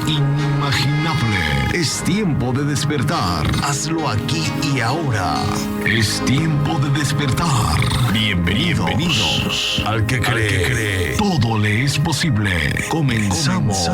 inimaginable. Es tiempo de despertar. Hazlo aquí y ahora. Es tiempo de despertar. Bienvenidos. Al que cree, todo le es posible. Comenzamos.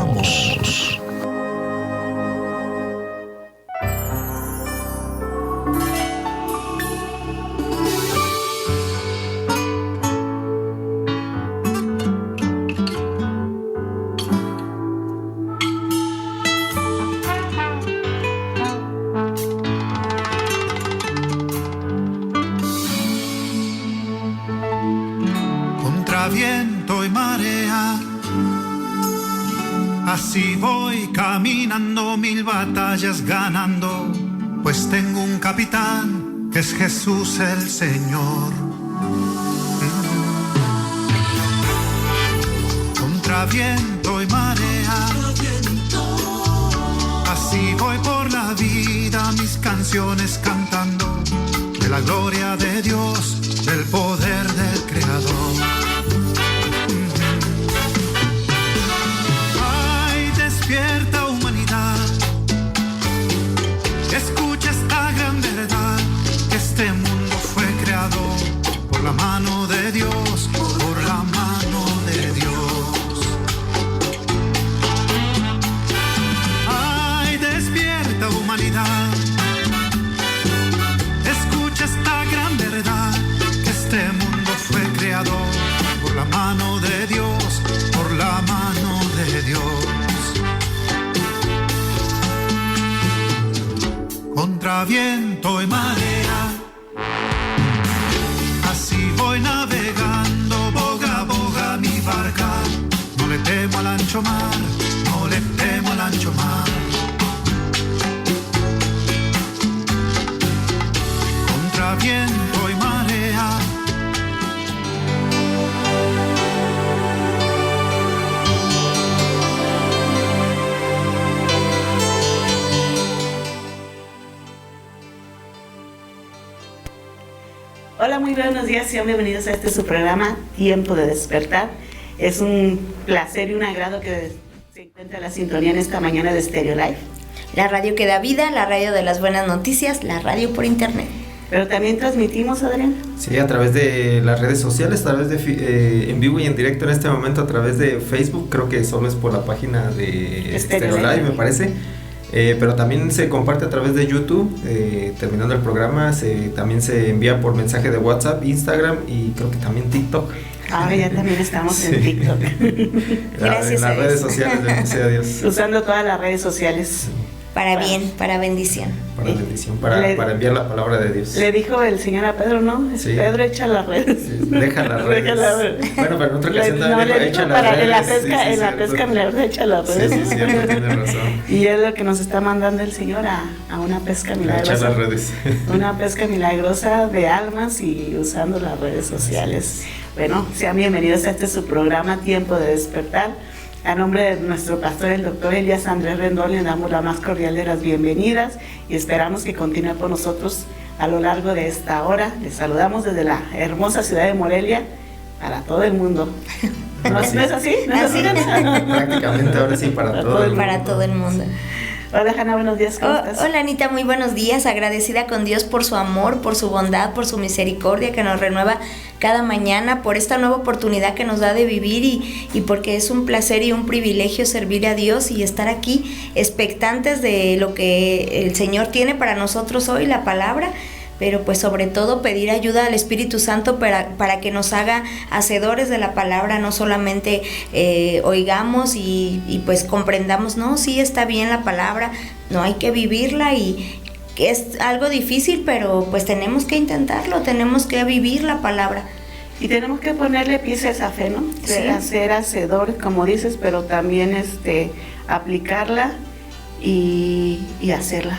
Viento y marea, así voy caminando, 1000 batallas ganando, pues tengo un capitán que es Jesús el Señor. Contra viento y marea, así voy por la vida, mis canciones cantando de la gloria de Dios, del poder del Creador. Despierta humanidad, escucha esta gran verdad, que este mundo fue creado por la mano de Dios, por la mano de Dios. Ay, despierta humanidad, escucha esta gran verdad, que este mundo fue creado por la mano de Dios, por la mano de Dios. Contra viento y marea, así voy navegando, boga a boga mi barca. No le temo al ancho mar, no le temo al ancho mar. Contra viento y marea, hola, muy buenos días, sean bienvenidos a su programa Tiempo de Despertar. Es un placer y un agrado que se encuentre la sintonía en esta mañana de Stereo Live. La radio que da vida, la radio de las buenas noticias, la radio por internet. Pero también transmitimos, Adrián. Sí, a través de las redes sociales, a través de en vivo y en directo en este momento, a través de Facebook, creo que solo es por la página de Stereo Live, me parece. Pero también se comparte a través de YouTube, terminando el programa, también se envía por mensaje de WhatsApp, Instagram y creo que también TikTok. Ahora ya también estamos en TikTok. Gracias en las redes sociales, bendito sea Dios. Usando todas las redes sociales. Para bien, para bendición. Para bendición, para enviar la palabra de Dios. Le dijo el Señor a Pedro, ¿no? Sí. Pedro, echa las redes. Sí, deja las redes. Bueno, pero en otra ocasión también le echa dijo las redes. En la pesca milagrosa echa las redes. Sí, cierto, tiene razón. Y es lo que nos está mandando el Señor a una pesca milagrosa. Echar las redes. Una pesca milagrosa de almas y usando las redes sociales. Bueno, sean bienvenidos a su programa Tiempo de Despertar. A nombre de nuestro pastor, el doctor Elías Andrés Rendón, le damos la más cordial de las bienvenidas y esperamos que continúe con nosotros a lo largo de esta hora. Les saludamos desde la hermosa ciudad de Morelia para todo el mundo. ¿No es así? ¿No es así? Prácticamente ahora sí para todo el mundo. Para todo el mundo. Hola, Hanna, buenos días, ¿cómo estás? Hola, Anita, muy buenos días, agradecida con Dios por su amor, por su bondad, por su misericordia que nos renueva cada mañana, por esta nueva oportunidad que nos da de vivir y porque es un placer y un privilegio servir a Dios y estar aquí expectantes de lo que el Señor tiene para nosotros hoy, la palabra. Pero pues sobre todo pedir ayuda al Espíritu Santo para que nos haga hacedores de la palabra, no solamente oigamos y pues comprendamos, no, sí está bien la palabra, no hay que vivirla y es algo difícil, pero pues tenemos que intentarlo, tenemos que vivir la palabra. Y tenemos que ponerle pies a esa fe, ¿no? Sí. Ser hacedor, como dices, pero también aplicarla y hacerla.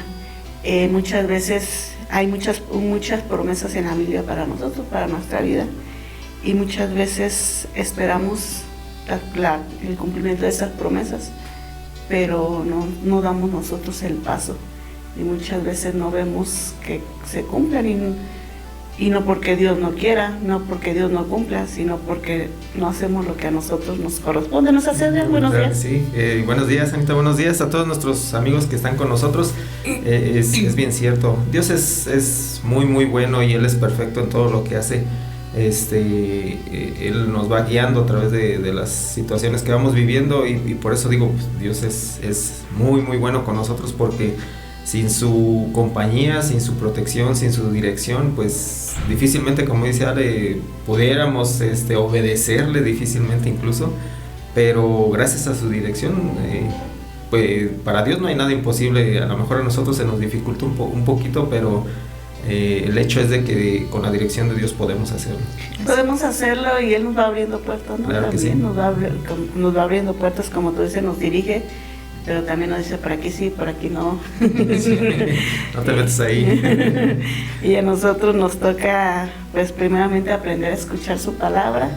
Muchas veces hay muchas promesas en la Biblia para nosotros, para nuestra vida, y muchas veces esperamos el cumplimiento de esas promesas, pero no damos nosotros el paso, y muchas veces no vemos que se cumplan, y no porque Dios no quiera, no porque Dios no cumpla, sino porque no hacemos lo que a nosotros nos corresponde. ¿Nos hace bien? Buenos días. Sí, buenos días, Anita, buenos días a todos nuestros amigos que están con nosotros. Es bien cierto, Dios es muy muy bueno y Él es perfecto en todo lo que hace. Él nos va guiando a través de las situaciones que vamos viviendo y por eso digo, pues, Dios es muy muy bueno con nosotros, porque sin su compañía, sin su protección, sin su dirección, pues difícilmente, como dice Ale, pudiéramos obedecerle, difícilmente incluso, pero gracias a su dirección, pues para Dios no hay nada imposible. A lo mejor a nosotros se nos dificulta un poquito, pero el hecho es de que con la dirección de Dios podemos hacerlo. Podemos hacerlo y Él nos va abriendo puertas, ¿no? Claro que sí. Nos va abriendo puertas, como tú dices, nos dirige, pero también nos dice por aquí sí, por aquí no. Sí, no te metes ahí. Y a nosotros nos toca, pues primeramente aprender a escuchar su palabra,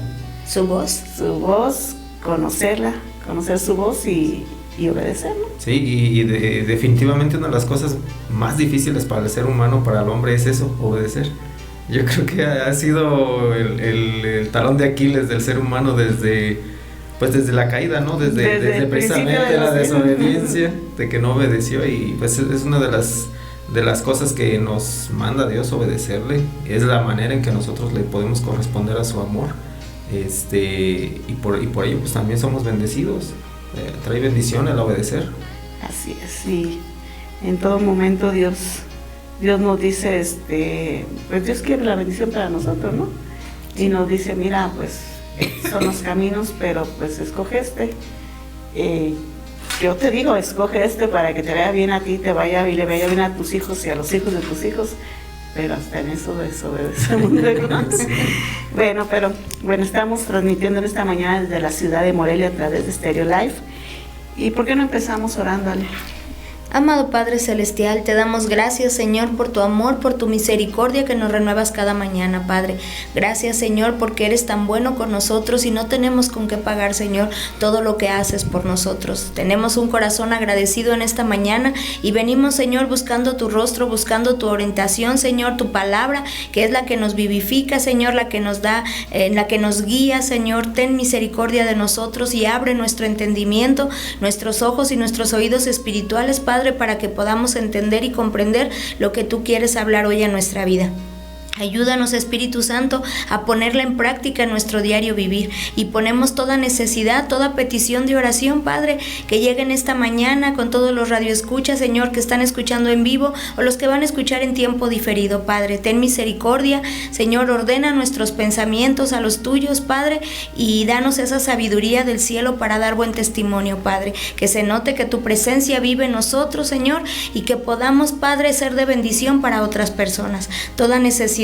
su voz, conocerla, conocer su voz y obedecerlo. Sí, y definitivamente una de las cosas más difíciles para el ser humano, para el hombre, es eso, obedecer. Yo creo que ha sido el talón de Aquiles del ser humano desde la caída, ¿no? Desde precisamente la desobediencia, de que no obedeció, y pues es una de las cosas que nos manda Dios, obedecerle. Es la manera en que nosotros le podemos corresponder a su amor, y por ello pues también somos bendecidos. Trae bendición el obedecer. Así es, y en todo momento Dios nos dice, pues Dios quiere la bendición para nosotros, ¿no? Y nos dice, mira, pues son los caminos, pero pues escoge yo te digo, escoge para que te vaya bien a ti, te vaya y le vaya bien a tus hijos y a los hijos de tus hijos, pero hasta en eso desobedecemos. Bueno, estamos transmitiendo en esta mañana desde la ciudad de Morelia a través de Stereo Live. ¿Y por qué no empezamos orándole? Amado Padre Celestial, te damos gracias, Señor, por tu amor, por tu misericordia que nos renuevas cada mañana, Padre. Gracias, Señor, porque eres tan bueno con nosotros y no tenemos con qué pagar, Señor, todo lo que haces por nosotros. Tenemos un corazón agradecido en esta mañana y venimos, Señor, buscando tu rostro, buscando tu orientación, Señor, tu palabra, que es la que nos vivifica, Señor, la que nos da, la que nos guía, Señor. Ten misericordia de nosotros y abre nuestro entendimiento, nuestros ojos y nuestros oídos espirituales, Padre, para que podamos entender y comprender lo que tú quieres hablar hoy a nuestra vida. Ayúdanos, Espíritu Santo, a ponerla en práctica en nuestro diario vivir, y ponemos toda necesidad, toda petición de oración, Padre, que lleguen esta mañana con todos los radioescuchas, Señor, que están escuchando en vivo o los que van a escuchar en tiempo diferido, Padre. Ten misericordia, Señor, ordena nuestros pensamientos a los tuyos, Padre, y danos esa sabiduría del cielo para dar buen testimonio, Padre, que se note que tu presencia vive en nosotros, Señor, y que podamos, Padre, ser de bendición para otras personas. Toda necesidad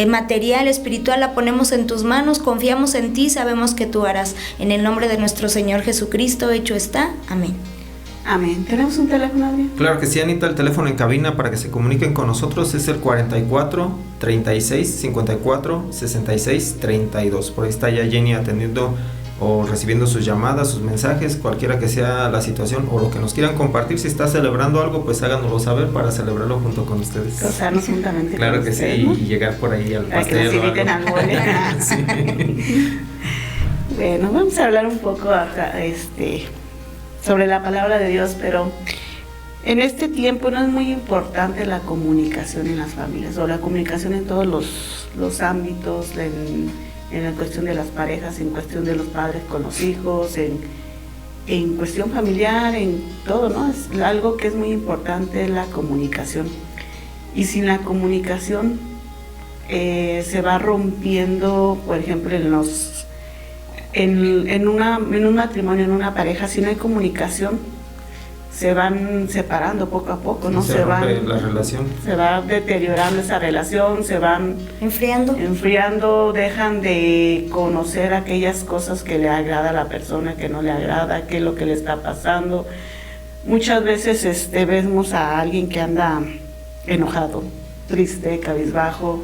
material, espiritual, la ponemos en tus manos, confiamos en ti, sabemos que tú harás. En el nombre de nuestro Señor Jesucristo, hecho está. Amén. Amén. ¿Tenemos un teléfono, Adrián? Claro que sí, Anita. El teléfono en cabina para que se comuniquen con nosotros es el 44 36 54 66 32. Por ahí está ya Jenny atendiendo o recibiendo sus llamadas, sus mensajes, cualquiera que sea la situación o lo que nos quieran compartir. Si está celebrando algo, pues háganoslo saber para celebrarlo junto con ustedes. Gozarnos juntamente. Claro que ustedes, sí, ¿no? y llegar por ahí al para pastel. Para que nos inviten al mole. Sí. Bueno, vamos a hablar un poco sobre la palabra de Dios, pero en este tiempo no es muy importante la comunicación en las familias, o la comunicación en todos los ámbitos, en la cuestión de las parejas, en cuestión de los padres con los hijos, en cuestión familiar, en todo, ¿no? Es algo que es muy importante, la comunicación. Y sin la comunicación se va rompiendo, por ejemplo, en un matrimonio, en una pareja, si no hay comunicación, se van separando poco a poco, ¿no? Se rompe la relación. Se va deteriorando esa relación, se van enfriando, dejan de conocer aquellas cosas que le agrada a la persona, que no le agrada, qué es lo que le está pasando. Muchas veces vemos a alguien que anda enojado, triste, cabizbajo,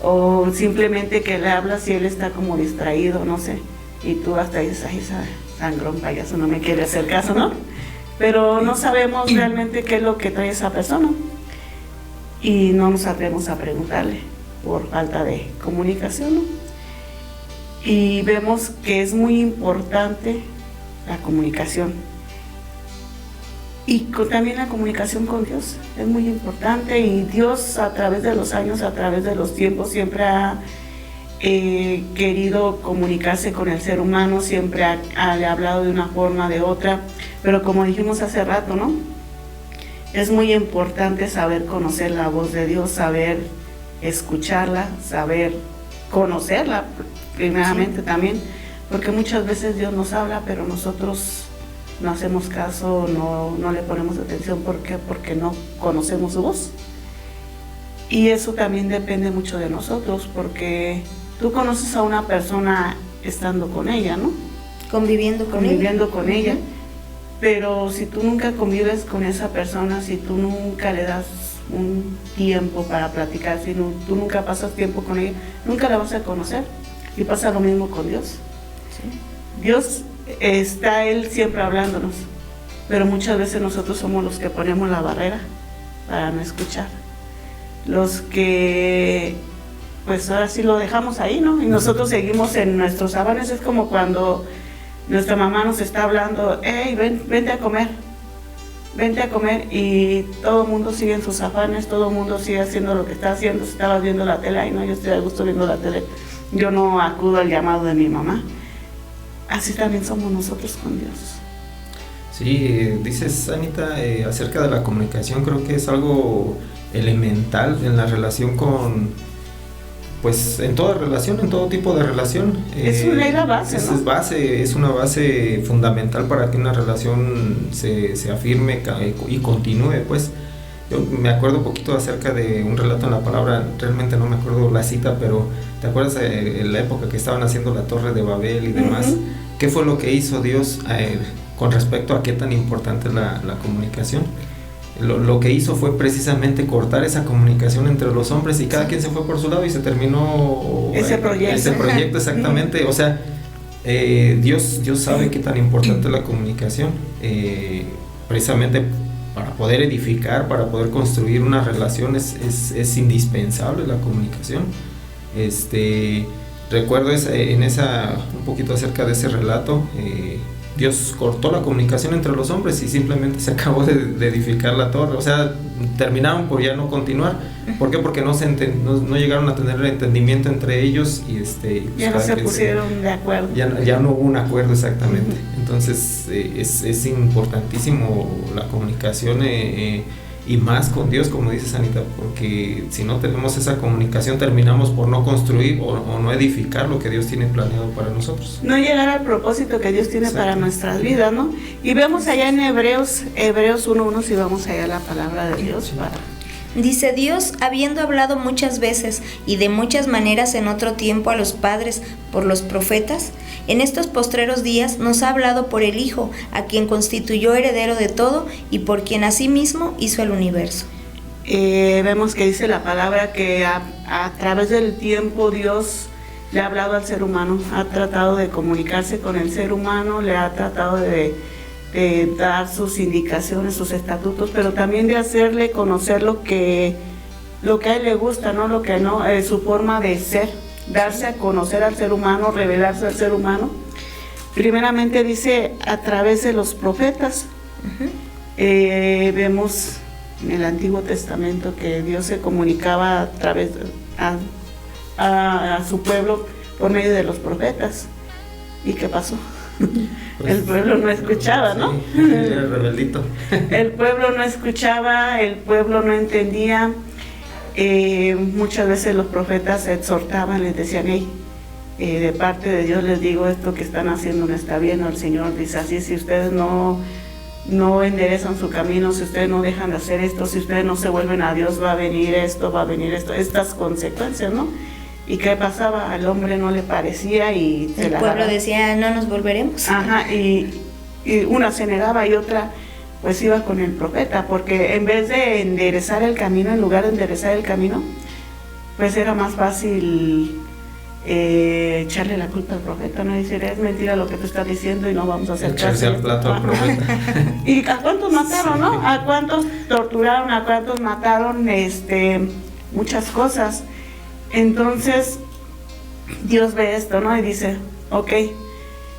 o simplemente que le hablas y él está como distraído, no sé, y tú hasta dices, ay, esa sangrón payaso no me quiere hacer caso, ¿no? Pero no sabemos realmente qué es lo que trae esa persona y no nos atrevemos a preguntarle. por falta de comunicación, ¿no? Y vemos que es muy importante la comunicación. Y también la comunicación con Dios es muy importante, y Dios a través de los años, a través de los tiempos, siempre ha querido comunicarse con el ser humano, siempre le ha hablado de una forma, de otra, pero como dijimos hace rato, ¿no? Es muy importante saber conocer la voz de Dios, saber escucharla, saber conocerla primeramente también, porque muchas veces Dios nos habla, pero nosotros no hacemos caso, no le ponemos atención. ¿Por qué? Porque no conocemos su voz. Y eso también depende mucho de nosotros, porque tú conoces a una persona estando con ella, ¿no? Conviviendo con ella. Pero si tú nunca convives con esa persona, si tú nunca le das un tiempo para platicar, si tú nunca pasas tiempo con ella, nunca la vas a conocer. Y pasa lo mismo con Dios. Sí. Dios está Él siempre hablándonos, pero muchas veces nosotros somos los que ponemos la barrera para no escuchar. Los que, pues ahora sí lo dejamos ahí, ¿no? Y nosotros seguimos en nuestros afanes. Es como cuando nuestra mamá nos está hablando, hey, vente a comer, y todo el mundo sigue en sus afanes, todo el mundo sigue haciendo lo que está haciendo. Si estabas viendo la tele, ay no, yo estoy a gusto viendo la tele, yo no acudo al llamado de mi mamá. Así también somos nosotros con Dios. Sí, dices, Anita, acerca de la comunicación, creo que es algo elemental en la relación con, pues en toda relación, en todo tipo de relación. Es una base, ¿no? Es una base fundamental para que una relación se afirme y continúe, pues. Yo me acuerdo un poquito acerca de un relato en la palabra, realmente no me acuerdo la cita, pero ¿te acuerdas de la época que estaban haciendo la Torre de Babel y demás? Uh-huh. ¿Qué fue lo que hizo Dios con respecto a qué tan importante es la comunicación? Lo que hizo fue precisamente cortar esa comunicación entre los hombres, y cada quien se fue por su lado y se terminó ese proyecto exactamente. O sea, Dios sabe qué tan importante es la comunicación, precisamente para poder edificar, para poder construir una relación es indispensable la comunicación. Recuerdo un poquito acerca de ese relato. Dios cortó la comunicación entre los hombres y simplemente se acabó de edificar la torre. O sea, terminaron por ya no continuar. ¿Por qué? Porque no llegaron a tener el entendimiento entre ellos y ya no se pusieron de acuerdo. Ya no hubo un acuerdo exactamente. Entonces es importantísimo la comunicación y más con Dios, como dices, Anita, porque si no tenemos esa comunicación terminamos por no construir o no edificar lo que Dios tiene planeado para nosotros. No llegar al propósito que Dios tiene para nuestras vidas, ¿no? Y vemos allá en Hebreos 1:1, si vamos allá a la palabra de Dios para... Dice: Dios, habiendo hablado muchas veces y de muchas maneras en otro tiempo a los padres por los profetas, en estos postreros días nos ha hablado por el Hijo, a quien constituyó heredero de todo y por quien asimismo hizo el universo. Vemos que dice la palabra que a través del tiempo Dios le ha hablado al ser humano, ha tratado de comunicarse con el ser humano, le ha tratado de dar sus indicaciones, sus estatutos, pero también de hacerle conocer lo que a él le gusta, ¿no? Lo que no, su forma de ser, darse a conocer al ser humano, revelarse al ser humano. Primeramente dice a través de los profetas. Uh-huh. Vemos en el Antiguo Testamento que Dios se comunicaba a través a su pueblo por medio de los profetas. ¿Y qué pasó? Pues, el pueblo no escuchaba, ¿no? Sí, el rebeldito. El pueblo no escuchaba, el pueblo no entendía. Muchas veces los profetas exhortaban, les decían: hey, de parte de Dios les digo, esto que están haciendo no está bien. El Señor dice así: si ustedes no enderezan su camino, si ustedes no dejan de hacer esto, si ustedes no se vuelven a Dios, va a venir esto, estas consecuencias, ¿no? ¿Y qué pasaba? Al hombre no le parecía y el pueblo decía: no nos volveremos. Ajá, y una se negaba y otra pues iba con el profeta, porque en vez de enderezar el camino, en lugar de enderezar el camino, pues era más fácil echarle la culpa al profeta, no decir: es mentira lo que tú estás diciendo y no vamos a hacer caso. Echarse al plato al profeta. ¿Y a cuántos mataron, sí, no? ¿A cuántos torturaron? ¿A cuántos mataron? Muchas cosas. Entonces, Dios ve esto, ¿no? Y dice, ok,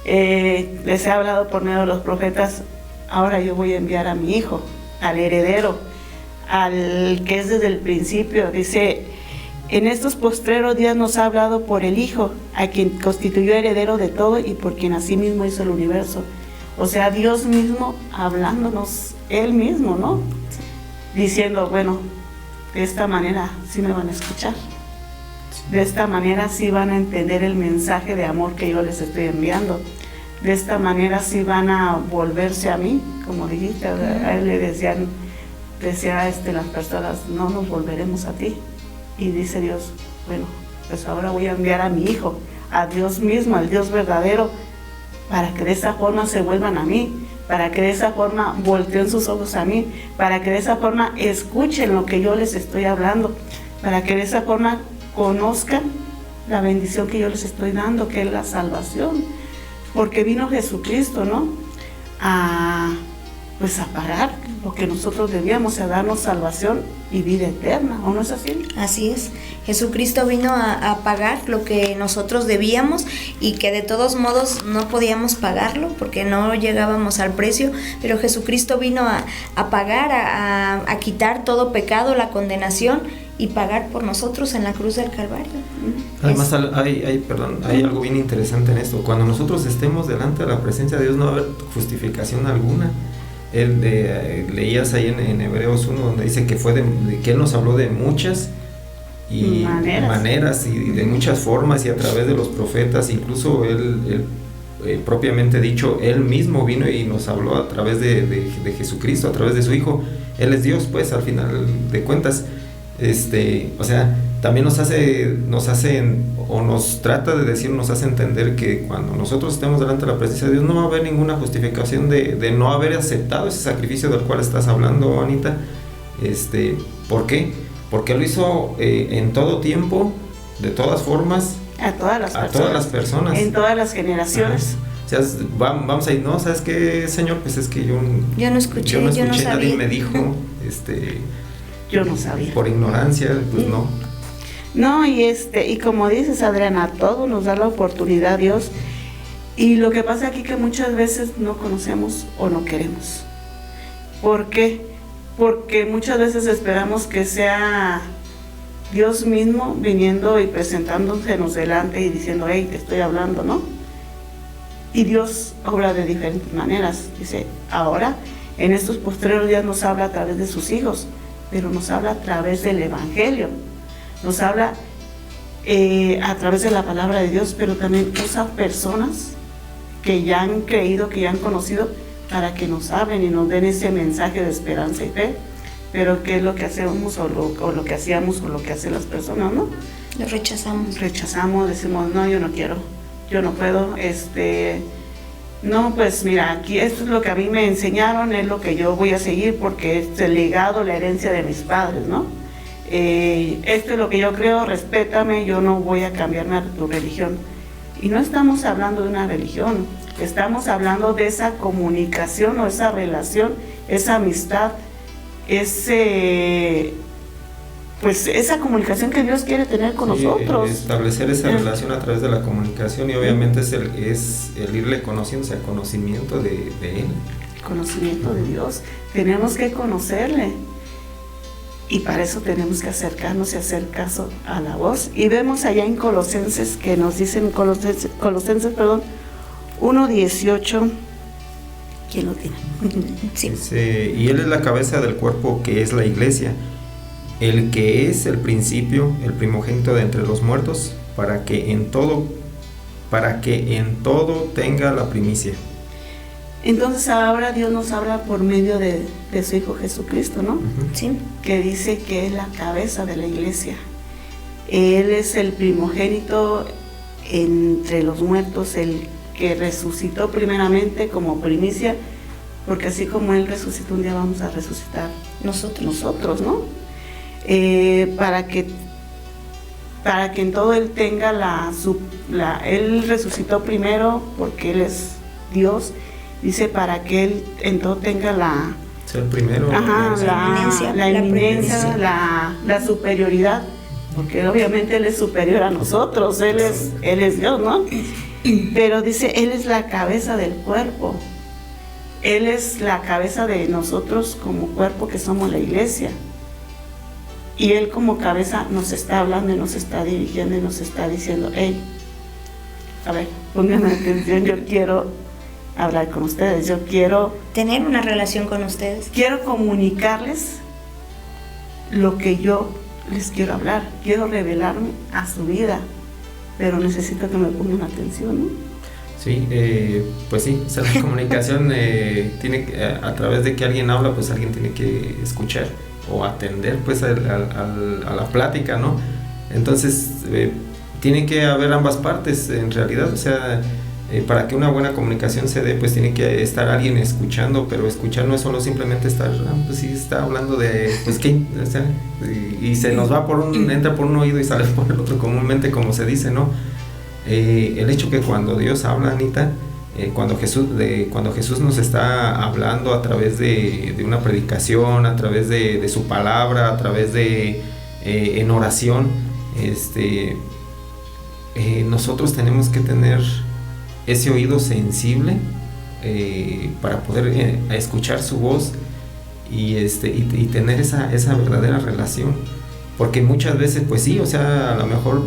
les he hablado por medio de los profetas, ahora yo voy a enviar a mi hijo, al heredero, al que es desde el principio. Dice, en estos postreros días nos ha hablado por el Hijo, a quien constituyó heredero de todo y por quien asimismo hizo el universo. O sea, Dios mismo hablándonos, Él mismo, ¿no? Diciendo, bueno, de esta manera sí me van a escuchar. De esta manera sí van a entender el mensaje de amor que yo les estoy enviando. De esta manera sí van a volverse a mí, como dijiste, a Él le decía las personas, no nos volveremos a ti. Y dice Dios, bueno, pues ahora voy a enviar a mi Hijo, a Dios mismo, al Dios verdadero, para que de esa forma se vuelvan a mí, para que de esa forma volteen sus ojos a mí, para que de esa forma escuchen lo que yo les estoy hablando, para que de esa forma conozcan la bendición que yo les estoy dando, que es la salvación. Porque vino Jesucristo, ¿no? A pagar lo que nosotros debíamos, a darnos salvación y vida eterna, ¿o no es así? Así es, Jesucristo vino a pagar lo que nosotros debíamos y que de todos modos no podíamos pagarlo porque no llegábamos al precio, pero Jesucristo vino a pagar, a quitar todo pecado, la condenación y pagar por nosotros en la cruz del Calvario. Además hay algo bien interesante en esto. Cuando nosotros estemos delante de la presencia de Dios no va a haber justificación alguna. Leías ahí en Hebreos 1 donde dice que que Él nos habló de muchas maneras y de muchas formas y a través de los profetas, incluso Él propiamente dicho, Él mismo vino y nos habló a través de Jesucristo, a través de su Hijo. Él es Dios, pues, al final de cuentas. O sea, también nos hace o nos trata de decir, nos hace entender que cuando nosotros estemos delante de la presencia de Dios no va a haber ninguna justificación de no haber aceptado ese sacrificio del cual estás hablando, Anita. ¿Por qué? Porque lo hizo en todo tiempo, de todas formas, a todas las personas, en todas las generaciones. O sea, vamos a ir, no, ¿sabes qué, Señor? Pues es que yo no escuché, nadie me dijo, yo no sabía. Por ignorancia, pues no. No, y como dices, Adriana, a todos nos da la oportunidad Dios. Y lo que pasa aquí que muchas veces no conocemos o no queremos. ¿Por qué? Porque muchas veces esperamos que sea Dios mismo viniendo y presentándosenos delante y diciendo, hey, te estoy hablando, ¿no? Y Dios obra de diferentes maneras. Dice, ahora, en estos postreros días nos habla a través de sus hijos, pero nos habla a través del Evangelio, nos habla a través de la palabra de Dios, pero también usa personas que ya han creído, que ya han conocido, para que nos hablen y nos den ese mensaje de esperanza y fe. Pero ¿qué es lo que hacemos o lo que hacíamos o lo que hacen las personas, no? Lo Rechazamos, decimos, no, yo no quiero, yo no puedo, no, pues mira, aquí esto es lo que a mí me enseñaron, es lo que yo voy a seguir porque es el legado, la herencia de mis padres, ¿no? Esto es lo que yo creo, respétame, yo no voy a cambiarme a tu religión. Y no estamos hablando de una religión, estamos hablando de esa comunicación o esa relación, esa amistad, esa comunicación que Dios quiere tener con nosotros. Establecer esa relación a través de la comunicación y obviamente es el irle conociendo, o sea, el conocimiento de Él. El conocimiento de Dios. Tenemos que conocerle. Y para eso tenemos que acercarnos y hacer caso a la voz. Y vemos allá en Colosenses, que nos dicen, Colosenses 1:18. ¿Quién lo tiene? Sí. Y Él es la cabeza del cuerpo que es la iglesia, el que es el principio, el primogénito de entre los muertos, para que en todo tenga la primicia. Entonces ahora Dios nos habla por medio de su Hijo Jesucristo, ¿no? Sí. Que dice que es la cabeza de la iglesia. Él es el primogénito entre los muertos, el que resucitó primeramente como primicia, porque así como Él resucitó un día vamos a resucitar nosotros, ¿no? Para que en todo Él tenga Él resucitó primero porque Él es Dios. Dice para que Él en todo tenga ser el primero, la eminencia, la superioridad, porque obviamente Él es superior a nosotros, Él es Dios, ¿no? Pero dice, Él es la cabeza del cuerpo, Él es la cabeza de nosotros como cuerpo que somos la iglesia. Y Él como cabeza nos está hablando y nos está dirigiendo y nos está diciendo, hey, a ver, pongan atención, yo quiero hablar con ustedes, yo quiero tener una relación con ustedes. Quiero comunicarles lo que yo les quiero hablar, quiero revelarme a su vida, pero necesito que me pongan atención, ¿no? Sí, pues sí, o sea, la comunicación tiene a través de que alguien habla, pues alguien tiene que escuchar o atender pues a la plática, ¿no? Entonces tiene que haber ambas partes en realidad, o sea, para que una buena comunicación se dé, pues tiene que estar alguien escuchando, pero escuchar no es solo simplemente estar, pues sí, está hablando de, pues qué, o sea, y se nos va entra por un oído y sale por el otro, comúnmente como se dice, ¿no? El hecho que cuando Dios habla, Anita, cuando Jesús nos está hablando a través de una predicación, a través de su palabra, a través de en oración, nosotros tenemos que tener ese oído sensible para poder escuchar su voz y tener esa verdadera relación, porque muchas veces pues sí, o sea, a lo mejor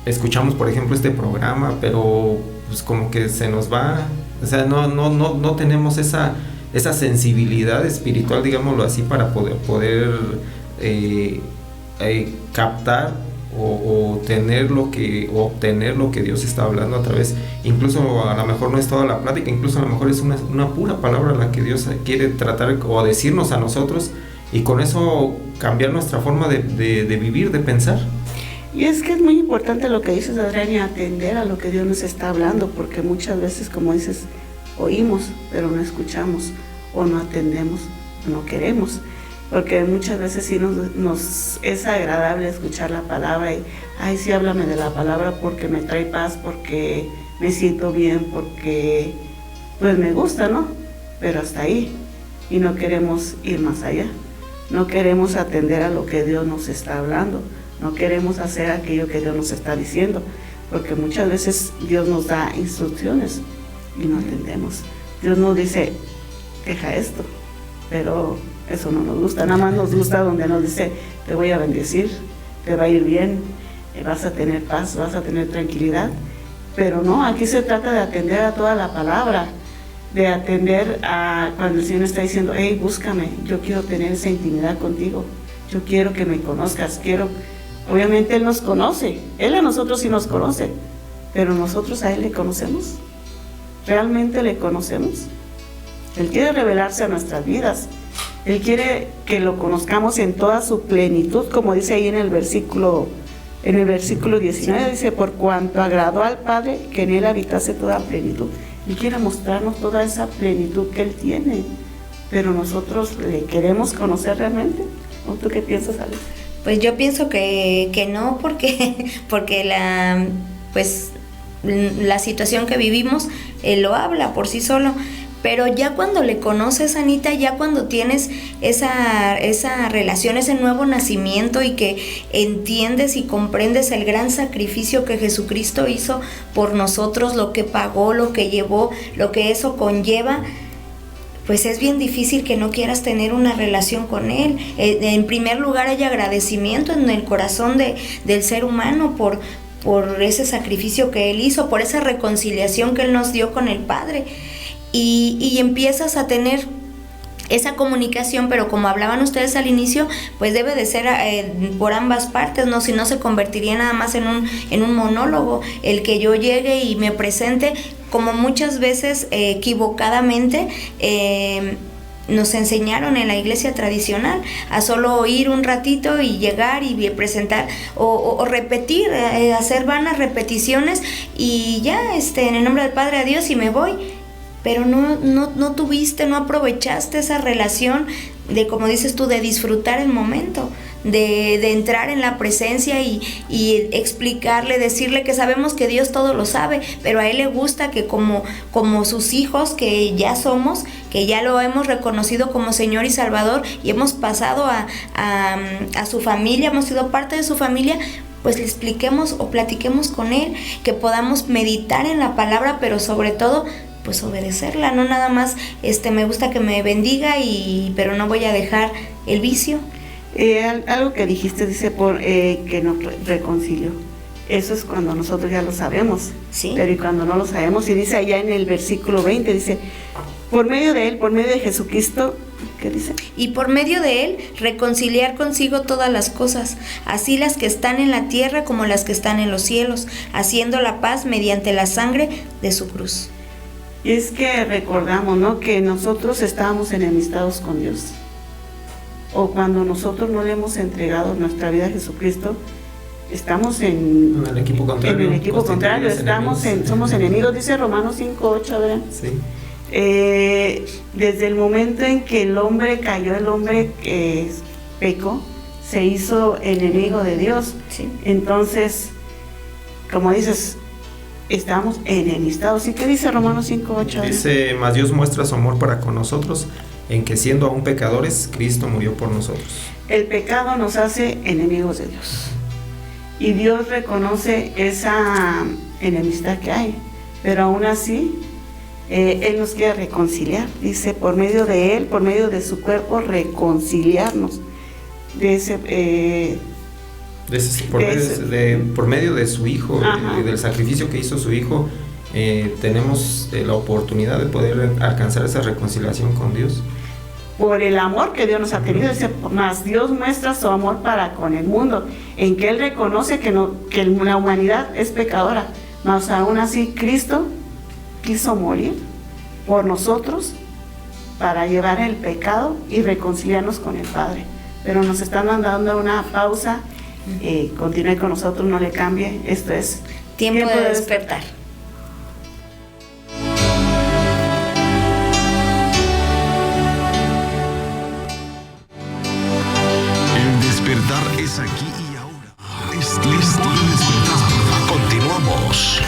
escuchamos por ejemplo este programa, pero pues como que se nos va, o sea, no tenemos esa sensibilidad espiritual, digámoslo así, para poder captar o obtener lo que Dios está hablando a través, incluso a lo mejor no es toda la plática, incluso a lo mejor es una pura palabra la que Dios quiere tratar o decirnos a nosotros, y con eso cambiar nuestra forma de vivir, de pensar. Y es que es muy importante lo que dices, Adrián, y atender a lo que Dios nos está hablando, porque muchas veces, como dices, oímos, pero no escuchamos, o no atendemos, o no queremos. Porque muchas veces sí nos es agradable escuchar la palabra y, ay, sí, háblame de la palabra porque me trae paz, porque me siento bien, porque pues me gusta, ¿no? Pero hasta ahí. Y no queremos ir más allá. No queremos atender a lo que Dios nos está hablando. No queremos hacer aquello que Dios nos está diciendo. Porque muchas veces Dios nos da instrucciones y no atendemos. Dios nos dice, deja esto, pero eso no nos gusta, nada más nos gusta donde nos dice, te voy a bendecir, te va a ir bien, vas a tener paz, vas a tener tranquilidad, pero no, aquí se trata de atender a toda la palabra, de atender a cuando el Señor está diciendo, hey, búscame, yo quiero tener esa intimidad contigo, yo quiero que me conozcas, obviamente Él nos conoce, Él a nosotros sí nos conoce, pero nosotros a Él le conocemos, ¿realmente le conocemos? Él quiere revelarse a nuestras vidas. Él quiere que lo conozcamos en toda su plenitud, como dice ahí en el versículo 19, dice, por cuanto agradó al Padre que en Él habitase toda plenitud. Él quiere mostrarnos toda esa plenitud que Él tiene, pero nosotros le queremos conocer realmente. ¿O tú qué piensas, Ale? Pues yo pienso que no, porque la situación que vivimos lo habla por sí solo. Pero ya cuando le conoces, Anita, ya cuando tienes esa relación, ese nuevo nacimiento y que entiendes y comprendes el gran sacrificio que Jesucristo hizo por nosotros, lo que pagó, lo que llevó, lo que eso conlleva, pues es bien difícil que no quieras tener una relación con Él. En primer lugar hay agradecimiento en el corazón del ser humano por ese sacrificio que Él hizo, por esa reconciliación que Él nos dio con el Padre. Y empiezas a tener esa comunicación, pero como hablaban ustedes al inicio, pues debe de ser por ambas partes, ¿no? Si no, se convertiría nada más en un monólogo, el que yo llegue y me presente, como muchas veces equivocadamente nos enseñaron en la iglesia tradicional, a solo oír un ratito y llegar y presentar o repetir, hacer vanas repeticiones y ya, en el nombre del Padre, adiós y me voy. pero no tuviste, no aprovechaste esa relación de, como dices tú, de disfrutar el momento, de entrar en la presencia y explicarle, decirle que sabemos que Dios todo lo sabe, pero a Él le gusta que como sus hijos que ya somos, que ya lo hemos reconocido como Señor y Salvador y hemos pasado a su familia, hemos sido parte de su familia, pues le expliquemos o platiquemos con Él, que podamos meditar en la palabra, pero sobre todo pues obedecerla, no nada más me gusta que me bendiga pero no voy a dejar el vicio. Algo que dijiste, dice que nos reconcilió. Eso es cuando nosotros ya lo sabemos, ¿sí? Pero y cuando no lo sabemos, y dice allá en el versículo 20, dice, por medio de Él, por medio de Jesucristo, ¿qué dice? Y por medio de Él reconciliar consigo todas las cosas, así las que están en la tierra como las que están en los cielos, haciendo la paz mediante la sangre de su cruz. Y es que recordamos, ¿no?, que nosotros estábamos enemistados con Dios. O cuando nosotros no le hemos entregado nuestra vida a Jesucristo, estamos en el equipo contrario. En el equipo contrario, somos enemigos, dice Romanos 5:8, ¿verdad? Sí. Desde el momento en que el hombre cayó, el hombre pecó, se hizo enemigo de Dios. Sí. Entonces, como dices, estamos enemistados. ¿Y qué dice Romanos 5:8? Dice, mas Dios muestra su amor para con nosotros, en que siendo aún pecadores, Cristo murió por nosotros. El pecado nos hace enemigos de Dios. Y Dios reconoce esa enemistad que hay. Pero aún así, Él nos quiere reconciliar. Dice, por medio de Él, por medio de su cuerpo, reconciliarnos. Por medio de su Hijo, del sacrificio que hizo su Hijo, tenemos la oportunidad de poder alcanzar esa reconciliación con Dios. Por el amor que Dios nos ha tenido, dice, más Dios muestra su amor para con el mundo, en que Él reconoce que la humanidad es pecadora, mas aún así Cristo quiso morir por nosotros para llevar el pecado y reconciliarnos con el Padre. Pero nos están dando una pausa. Continúe con nosotros, no le cambie. Esto es Tiempo de Despertar. El despertar es aquí y ahora. Es tiempo de despertar. Continuamos.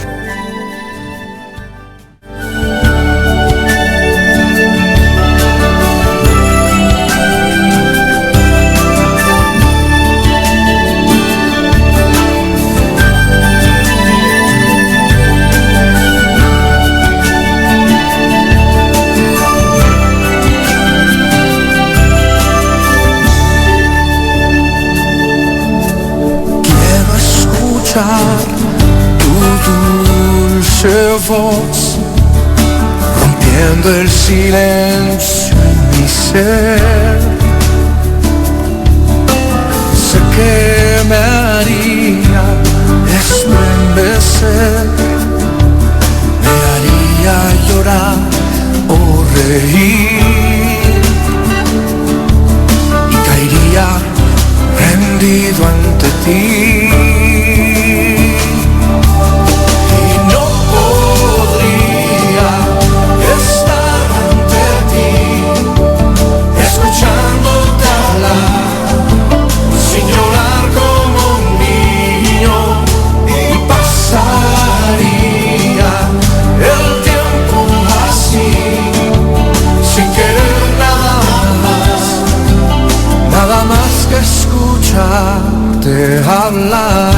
Tu dulce voz, rompiendo el silencio en mi ser. Sé que me haría estremecer, me haría llorar o reír, y caería rendido ante ti. Escucharte hablar.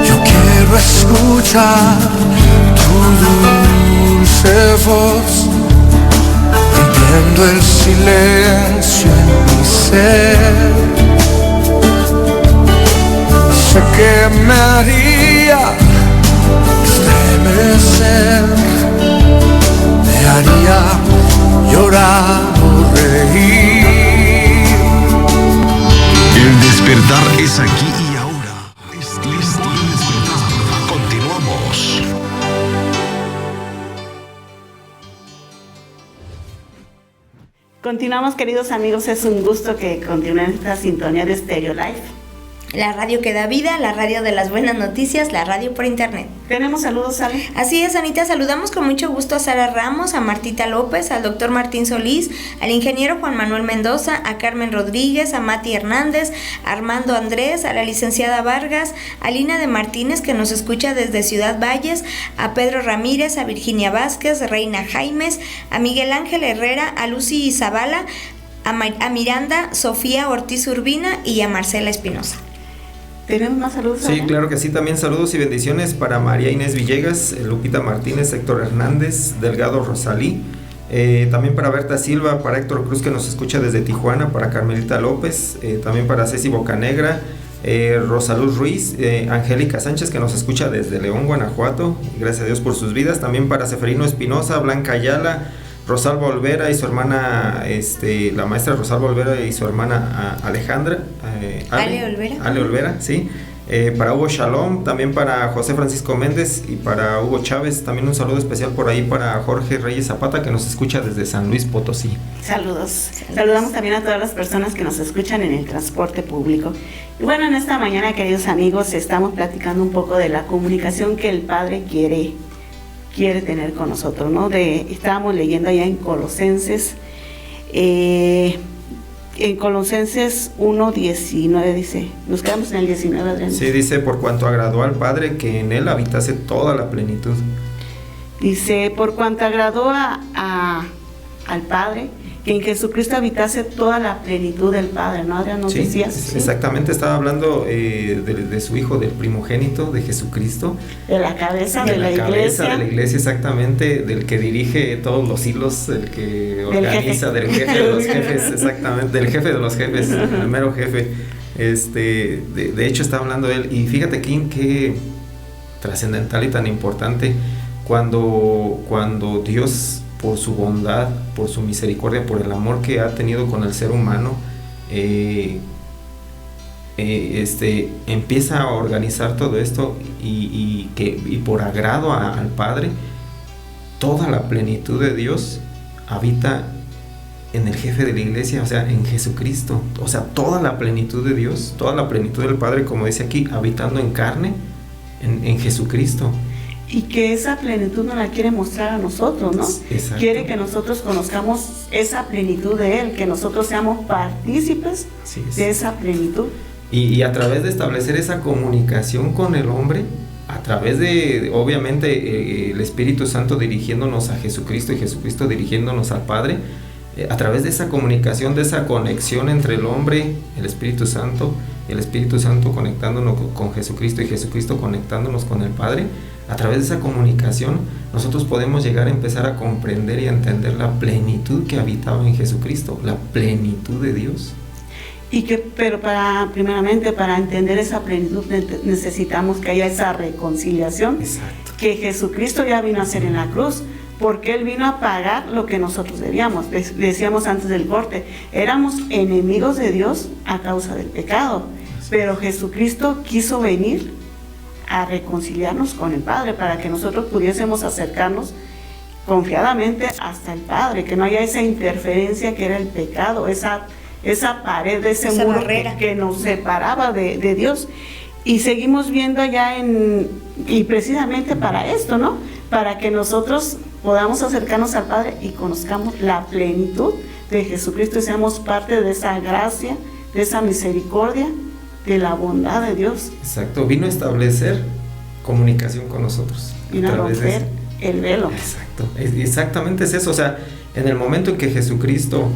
Yo quiero escuchar tu dulce voz, rompiendo el silencio en mi ser. Sé que me haría estremecer, me haría llorar o reír. El despertar es aquí y ahora. Es tiempo de despertar. Continuamos. Continuamos, queridos amigos, es un gusto que continúen esta sintonía de Stereo Life. La radio que da vida, la radio de las buenas noticias, la radio por internet. ¿Tenemos saludos, Sara? Así es, Anita, saludamos con mucho gusto a Sara Ramos, a Martita López, al doctor Martín Solís, al ingeniero Juan Manuel Mendoza, a Carmen Rodríguez, a Mati Hernández, a Armando Andrés, a la licenciada Vargas, a Lina de Martínez, que nos escucha desde Ciudad Valles, a Pedro Ramírez, a Virginia Vázquez, Reina Jaimes, a Miguel Ángel Herrera, a Lucy Zavala, a Miranda, Sofía Ortiz Urbina y a Marcela Espinosa. ¿Tenemos más saludos? Sí, claro que sí, también saludos y bendiciones para María Inés Villegas, Lupita Martínez, Héctor Hernández, Delgado Rosalí, también para Berta Silva, para Héctor Cruz que nos escucha desde Tijuana, para Carmelita López, también para Ceci Bocanegra, Rosaluz Ruiz, Angélica Sánchez que nos escucha desde León, Guanajuato, gracias a Dios por sus vidas, también para Seferino Espinosa, Blanca Ayala, Rosalba Olvera y su hermana, la maestra Rosalba Olvera y su hermana Alejandra, Ale Olvera, sí. Para Hugo Shalom, también para José Francisco Méndez y para Hugo Chávez, también un saludo especial por ahí para Jorge Reyes Zapata que nos escucha desde San Luis Potosí. Saludos. Saludamos también a todas las personas que nos escuchan en el transporte público. Y bueno, en esta mañana, queridos amigos, estamos platicando un poco de la comunicación que el Padre quiere tener con nosotros, ¿no? Estábamos leyendo allá en Colosenses, en Colosenses 1:19 dice, nos quedamos en el 19, Adrián. Sí, dice, por cuanto agradó al Padre que en él habitase toda la plenitud. Dice, por cuanto agradó al Padre que en Jesucristo habitase toda la plenitud del Padre, ¿no, Adrián? ¿Nos decías? Sí, exactamente, estaba hablando de su Hijo, del primogénito de Jesucristo. De la cabeza de la iglesia. De la iglesia, exactamente, del que dirige todos los hilos, del que organiza, del jefe de los jefes, exactamente, del jefe de los jefes, el mero jefe. De hecho, estaba hablando de él, y fíjate qué trascendental y tan importante cuando Dios, por su bondad, por su misericordia, por el amor que ha tenido con el ser humano, empieza a organizar todo esto y por agrado al Padre, toda la plenitud de Dios habita en el jefe de la iglesia, o sea, en Jesucristo. O sea, toda la plenitud de Dios, toda la plenitud del Padre, como dice aquí, habitando en carne, en Jesucristo. Y que esa plenitud nos la quiere mostrar a nosotros, ¿no? Exacto. Quiere que nosotros conozcamos esa plenitud de Él, que nosotros seamos partícipes de esa plenitud. Y a través de establecer esa comunicación con el hombre, a través de, obviamente, el Espíritu Santo dirigiéndonos a Jesucristo y Jesucristo dirigiéndonos al Padre, a través de esa comunicación, de esa conexión entre el hombre, el Espíritu Santo conectándonos con Jesucristo y Jesucristo conectándonos con el Padre, a través de esa comunicación nosotros podemos llegar a empezar a comprender y a entender la plenitud que habitaba en Jesucristo, la plenitud de Dios. Pero primeramente para entender esa plenitud necesitamos que haya esa reconciliación. Exacto. Que Jesucristo ya vino a hacer en la cruz, porque Él vino a pagar lo que nosotros debíamos. Decíamos antes del corte, éramos enemigos de Dios a causa del pecado, pero Jesucristo quiso venir a reconciliarnos con el Padre para que nosotros pudiésemos acercarnos confiadamente hasta el Padre, que no haya esa interferencia que era el pecado, esa pared, ese muro que nos separaba de Dios. Y seguimos viendo allá y precisamente para esto, ¿no? Para que nosotros podamos acercarnos al Padre y conozcamos la plenitud de Jesucristo y seamos parte de esa gracia, de esa misericordia, de la bondad de Dios. Exacto, vino a establecer comunicación con nosotros. Vino a romper el velo. Exacto, exactamente es eso. O sea, en el momento en que Jesucristo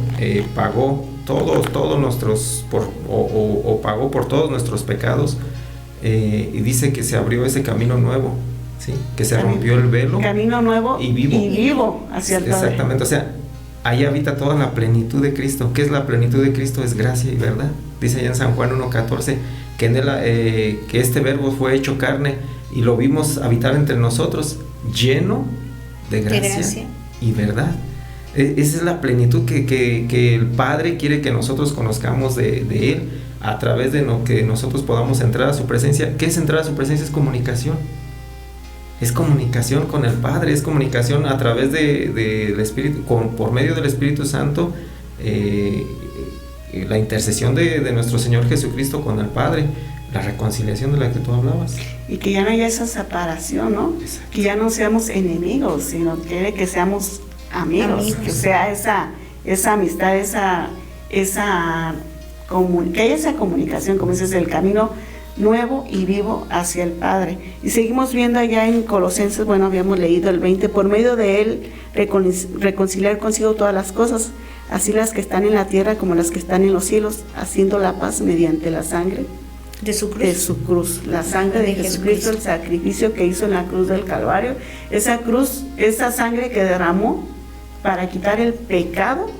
pagó todos nuestros, pagó por todos nuestros pecados, y dice que se abrió ese camino nuevo, ¿sí? Que se rompió el velo. Camino nuevo y vivo hacia el Padre. Exactamente, o sea, ahí habita toda la plenitud de Cristo. ¿Qué es la plenitud de Cristo? Es gracia y verdad. Dice allá en San Juan 1:14 que en él, que este verbo fue hecho carne y lo vimos habitar entre nosotros, lleno de gracia y verdad. Esa es la plenitud que el Padre quiere que nosotros conozcamos de Él, a través de lo que nosotros podamos entrar a su presencia. ¿Qué es entrar a su presencia? Es comunicación. Es comunicación con el Padre, es comunicación a través del Espíritu, por medio del Espíritu Santo, la intercesión de nuestro Señor Jesucristo con el Padre, la reconciliación de la que tú hablabas. Y que ya no haya esa separación, ¿no? Exacto. Que ya no seamos enemigos, sino quiere que seamos amigos, que sea esa amistad, que haya esa comunicación, como dices, el camino nuevo y vivo hacia el Padre. Y seguimos viendo allá en Colosenses, bueno, habíamos leído el 20, por medio de él reconciliar consigo todas las cosas, así las que están en la tierra como las que están en los cielos, haciendo la paz mediante la sangre de su cruz. De su cruz, la sangre de Jesucristo, el sacrificio que hizo en la cruz del Calvario, esa cruz, esa sangre que derramó para quitar el pecado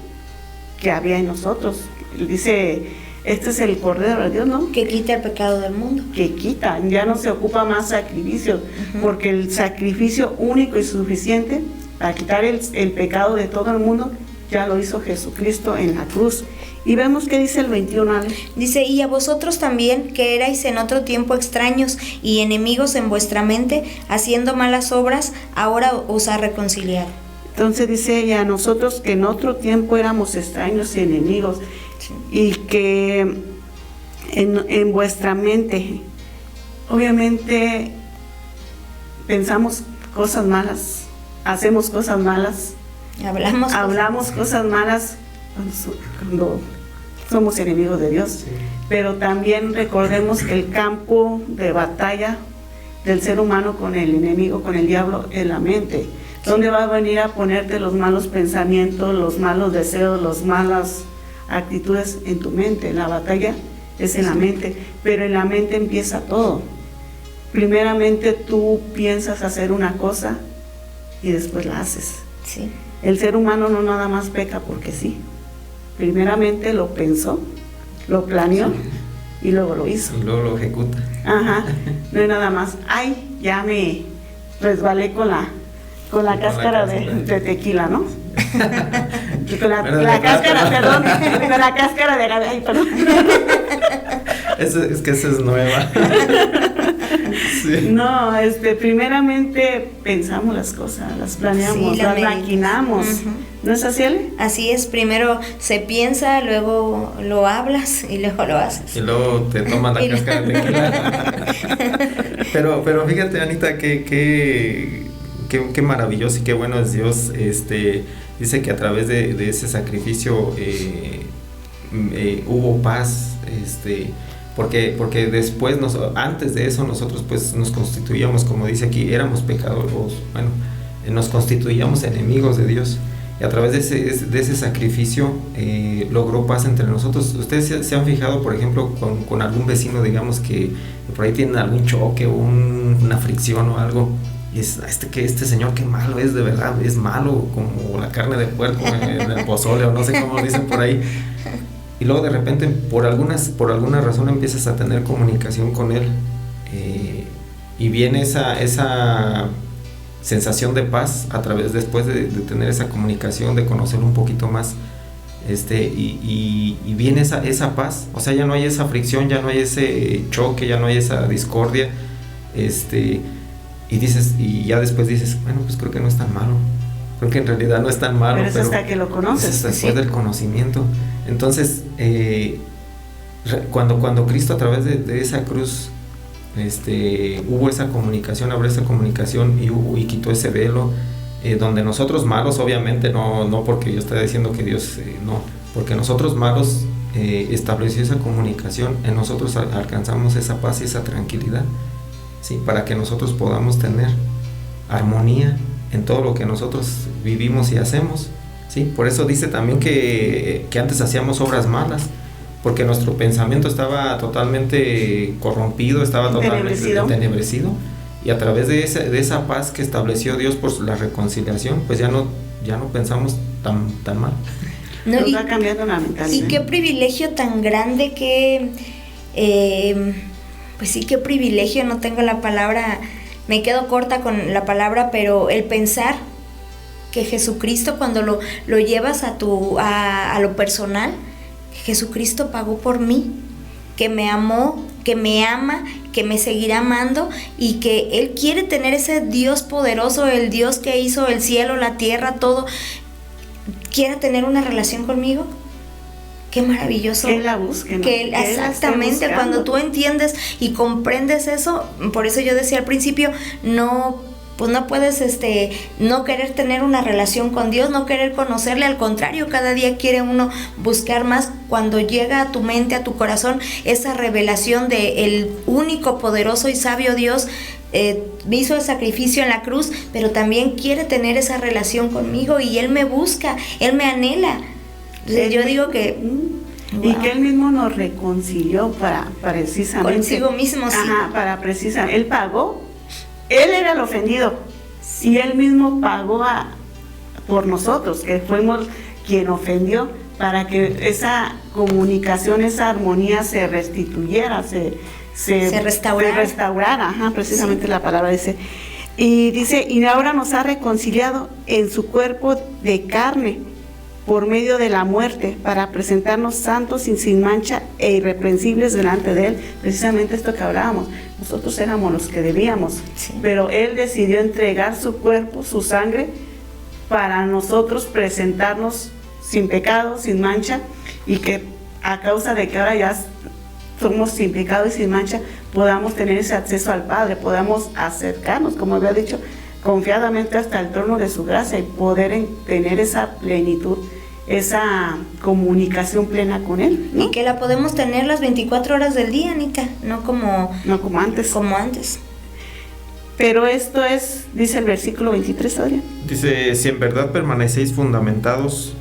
que había en nosotros. Dice, este es el Cordero de Dios, ¿no? Que quita el pecado del mundo. Que quita, ya no se ocupa más sacrificio, porque el sacrificio único y suficiente para quitar el pecado de todo el mundo ya lo hizo Jesucristo en la cruz. Y vemos que dice el 21, Ale. Dice, y a vosotros también, que erais en otro tiempo extraños y enemigos en vuestra mente, haciendo malas obras, ahora os ha reconciliado. Entonces dice, y a nosotros que en otro tiempo éramos extraños y enemigos, sí, y que en vuestra mente, obviamente, pensamos cosas malas, hacemos cosas malas, hablamos cosas malas cuando somos enemigos de Dios. Sí. Pero también recordemos que el campo de batalla del ser humano con el enemigo, con el diablo, es la mente. Sí. ¿Dónde va a venir a ponerte los malos pensamientos, los malos deseos, las malas actitudes en tu mente? La batalla es en la mente, pero en la mente empieza todo. Primeramente tú piensas hacer una cosa y después la haces. Sí. El ser humano no nada más peca porque sí. Primeramente lo pensó, lo planeó, sí, y luego lo hizo. Y luego lo ejecuta. Ajá, no es nada más, ay, ya me resbalé con la cáscara de tequila, ¿no? Con la cáscara, perdón, con la cáscara de agave, ay, perdón. Es que esa es nueva. Sí. No, primeramente pensamos las cosas, las planeamos, sí, las maquinamos. ¿No es así, Ale? Así es, primero se piensa, luego lo hablas y luego lo haces. Y luego te tomas la cáscara de tequila. Pero fíjate, Anita, qué maravilloso y qué bueno es Dios. Dice que a través de ese sacrificio hubo paz, porque después, antes de eso, nosotros pues nos constituíamos, como dice aquí, éramos pecadores, bueno, nos constituíamos enemigos de Dios. Y a través de ese sacrificio logró paz entre nosotros. Ustedes se han fijado, por ejemplo, con algún vecino, digamos, que por ahí tienen algún choque o una fricción o algo, y es este señor qué malo es, de verdad, es malo como la carne de puerco en el pozole, o no sé cómo lo dicen por ahí. Y luego de repente por alguna razón empiezas a tener comunicación con él, y viene esa sensación de paz a través, después de tener esa comunicación, de conocerlo un poquito más, y viene esa paz. O sea, ya no hay esa fricción, ya no hay ese choque, ya no hay esa discordia, y ya después dices, bueno, pues creo que no es tan malo, creo que en realidad no es tan malo. Pero es hasta que lo conoces. Es después del conocimiento. Entonces, cuando Cristo a través de esa cruz, hubo esa comunicación, abrió esa comunicación y quitó ese velo, donde nosotros malos, obviamente no porque yo estoy diciendo que Dios, no, porque nosotros malos estableció esa comunicación, en nosotros alcanzamos esa paz y esa tranquilidad, ¿sí? Para que nosotros podamos tener armonía en todo lo que nosotros vivimos y hacemos, ¿sí? Por eso dice también que antes hacíamos obras malas, porque nuestro pensamiento estaba totalmente corrompido, estaba totalmente entenebrecido, y a través de esa paz que estableció Dios por la reconciliación, pues ya no pensamos tan mal. No, nos va cambiando la mentalidad. Y qué privilegio tan grande que, pues sí, qué privilegio, no tengo la palabra, me quedo corta con la palabra, pero el pensar que Jesucristo, cuando lo llevas a lo personal, Jesucristo pagó por mí, que me amó, que me ama, que me seguirá amando, y que Él quiere tener ese Dios poderoso, el Dios que hizo el cielo, la tierra, todo, quiera tener una relación conmigo. Qué maravilloso. Que Él la busque, ¿no? Que Él, exactamente, cuando tú entiendes y comprendes eso, por eso yo decía al principio, no puedes no querer tener una relación con Dios, no querer conocerle, al contrario, cada día quiere uno buscar más. Cuando llega a tu mente, a tu corazón, esa revelación de el único, poderoso y sabio Dios, hizo el sacrificio en la cruz, pero también quiere tener esa relación conmigo, y Él me busca, Él me anhela. Yo digo que... Y que Él mismo nos reconcilió para precisamente... Consigo mismo, sí. Ajá, para precisamente... Él pagó, Él era el ofendido, y Él mismo pagó por nosotros, que fuimos quien ofendió, para que esa comunicación, esa armonía se restituyera, se restaurara, ajá, precisamente sí. La palabra dice. Y dice, y ahora nos ha reconciliado en su cuerpo de carne, por medio de la muerte, para presentarnos santos y sin mancha e irreprensibles delante de Él. Precisamente esto que hablábamos, nosotros éramos los que debíamos, sí. Pero Él decidió entregar su cuerpo, su sangre, para nosotros presentarnos sin pecado, sin mancha, y que a causa de que ahora ya somos sin pecado y sin mancha, podamos tener ese acceso al Padre, podamos acercarnos, como había dicho, confiadamente hasta el trono de su gracia, y poder tener esa plenitud, esa comunicación plena con Él, ¿no? Y que la podemos tener las 24 horas del día, Anita, no como antes. Pero esto es, dice el versículo 23, Adrián. Dice, si en verdad permanecéis fundados,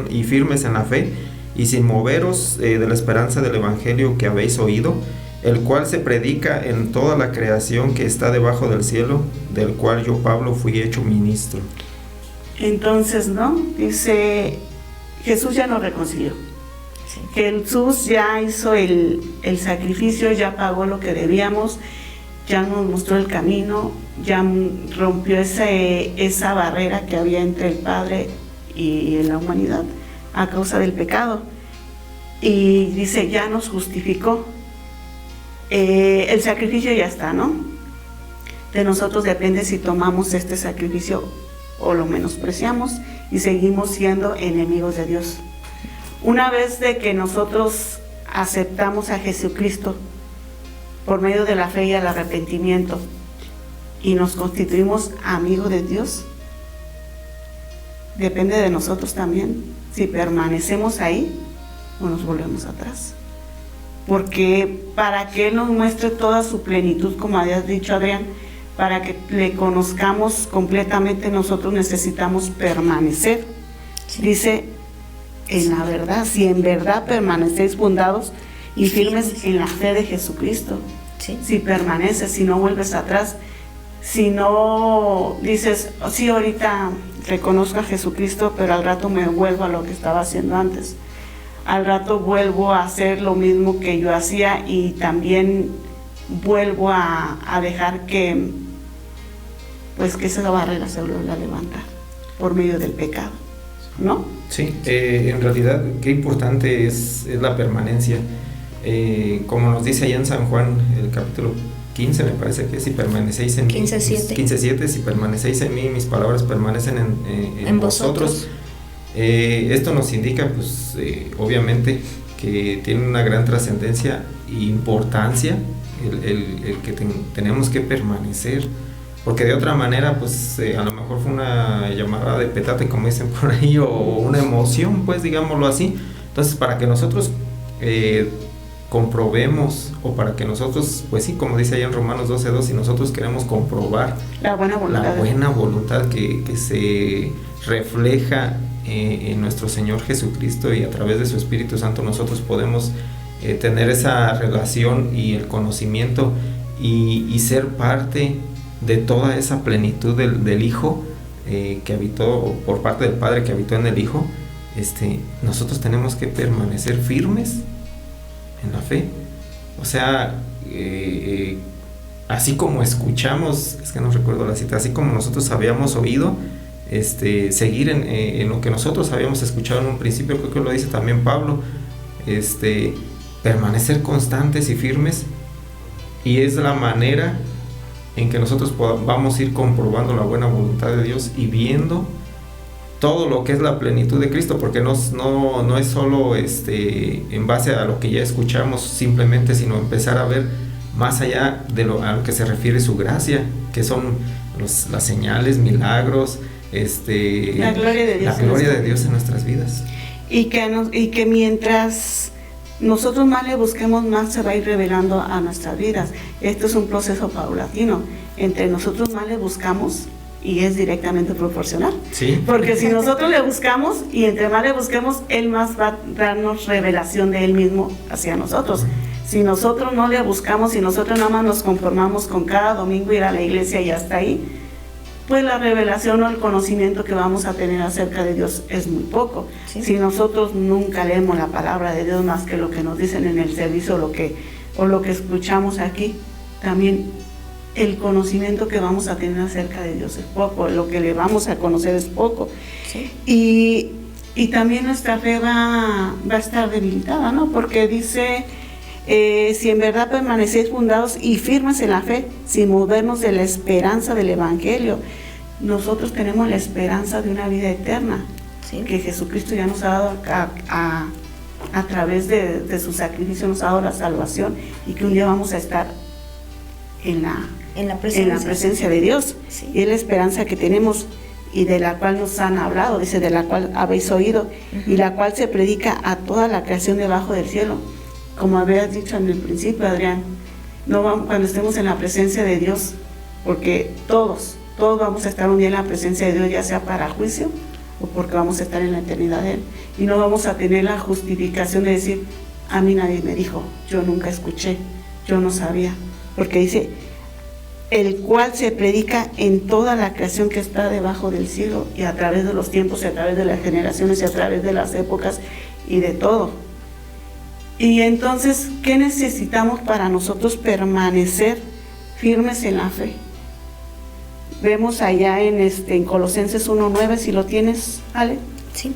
y firmes en la fe, y sin moveros de la esperanza del evangelio que habéis oído, el cual se predica en toda la creación que está debajo del cielo, del cual yo, Pablo, fui hecho ministro. Entonces, ¿no? Dice, Jesús ya nos reconcilió. Sí. Jesús ya hizo el sacrificio, ya pagó lo que debíamos, ya nos mostró el camino, ya rompió esa barrera que había entre el Padre y la humanidad a causa del pecado. Y dice, ya nos justificó. El sacrificio ya está, ¿no? De nosotros depende si tomamos este sacrificio o lo menospreciamos y seguimos siendo enemigos de Dios. Una vez de que nosotros aceptamos a Jesucristo por medio de la fe y el arrepentimiento y nos constituimos amigos de Dios, depende de nosotros también si permanecemos ahí o nos volvemos atrás. Porque para que Él nos muestre toda su plenitud, como habías dicho, Adrián, para que le conozcamos completamente, nosotros necesitamos permanecer. Sí. Dice, en la verdad, si en verdad permanecéis fundados y firmes en la fe de Jesucristo. Sí. Si permaneces, si no vuelves atrás, si no dices, sí, ahorita reconozco a Jesucristo, pero al rato me vuelvo a lo que estaba haciendo antes. Al rato vuelvo a hacer lo mismo que yo hacía, y también vuelvo a dejar que esa barrera se vuelva a levantar por medio del pecado, ¿no? Sí, en realidad qué importante es la permanencia. Como nos dice allá en San Juan, el capítulo 15, me parece que si permanecéis en 15:7, si permanecéis en mí, mis palabras permanecen en vosotros. Esto nos indica, pues, obviamente, que tiene una gran trascendencia e importancia el que tenemos que permanecer, porque de otra manera, pues, a lo mejor fue una llamada de petate, como dicen por ahí, o una emoción, pues, digámoslo así. Entonces, para que nosotros comprobemos, o para que nosotros, pues sí, como dice allá en Romanos 12:2, si nosotros queremos comprobar la buena voluntad que se refleja en nuestro Señor Jesucristo, y a través de su Espíritu Santo nosotros podemos tener esa relación y el conocimiento y ser parte de toda esa plenitud del Hijo que habitó, por parte del Padre que habitó en el Hijo. Nosotros tenemos que permanecer firmes en la fe, o sea, así como escuchamos, es que no recuerdo la cita, así como nosotros habíamos oído, seguir en lo que nosotros habíamos escuchado en un principio. Creo que lo dice también Pablo, permanecer constantes y firmes, y es la manera en que nosotros vamos a ir comprobando la buena voluntad de Dios y viendo todo lo que es la plenitud de Cristo, porque no es solo en base a lo que ya escuchamos simplemente, sino empezar a ver más allá de a lo que se refiere su gracia, que son las señales, milagros, la gloria de Dios en nuestras vidas. Y que mientras nosotros más le busquemos, más se va a ir revelando a nuestras vidas. Esto es un proceso paulatino. Entre nosotros más le buscamos, y es directamente proporcional. Sí. Porque si nosotros le buscamos, y entre más le busquemos, Él más va a darnos revelación de Él mismo hacia nosotros. Si nosotros no le buscamos, si nosotros nada más nos conformamos con cada domingo ir a la iglesia y hasta ahí, pues la revelación o el conocimiento que vamos a tener acerca de Dios es muy poco. Sí. Si nosotros nunca leemos la palabra de Dios más que lo que nos dicen en el servicio o lo que escuchamos aquí, también el conocimiento que vamos a tener acerca de Dios es poco, lo que le vamos a conocer es poco. Sí. Y también nuestra fe va a estar debilitada, ¿no? Porque dice, si en verdad permanecéis fundados y firmes en la fe, sin movernos de la esperanza del Evangelio. Nosotros tenemos la esperanza de una vida eterna, ¿sí? Que Jesucristo ya nos ha dado a través de su sacrificio, nos ha dado la salvación, y que un día vamos a estar en la presencia de Dios. Sí. Y es la esperanza que tenemos y de la cual nos han hablado, dice, de la cual habéis oído, y la cual se predica a toda la creación debajo del cielo. Como habías dicho en el principio, Adrián, no vamos, cuando estemos en la presencia de Dios, porque todos vamos a estar un día en la presencia de Dios, ya sea para juicio o porque vamos a estar en la eternidad de Él, y no vamos a tener la justificación de decir, a mí nadie me dijo, yo nunca escuché, yo no sabía, porque dice, el cual se predica en toda la creación que está debajo del cielo, y a través de los tiempos, y a través de las generaciones, y a través de las épocas, y de todo. Y entonces, ¿qué necesitamos para nosotros permanecer firmes en la fe? Vemos allá en Colosenses 1:9, si lo tienes, Ale. Sí.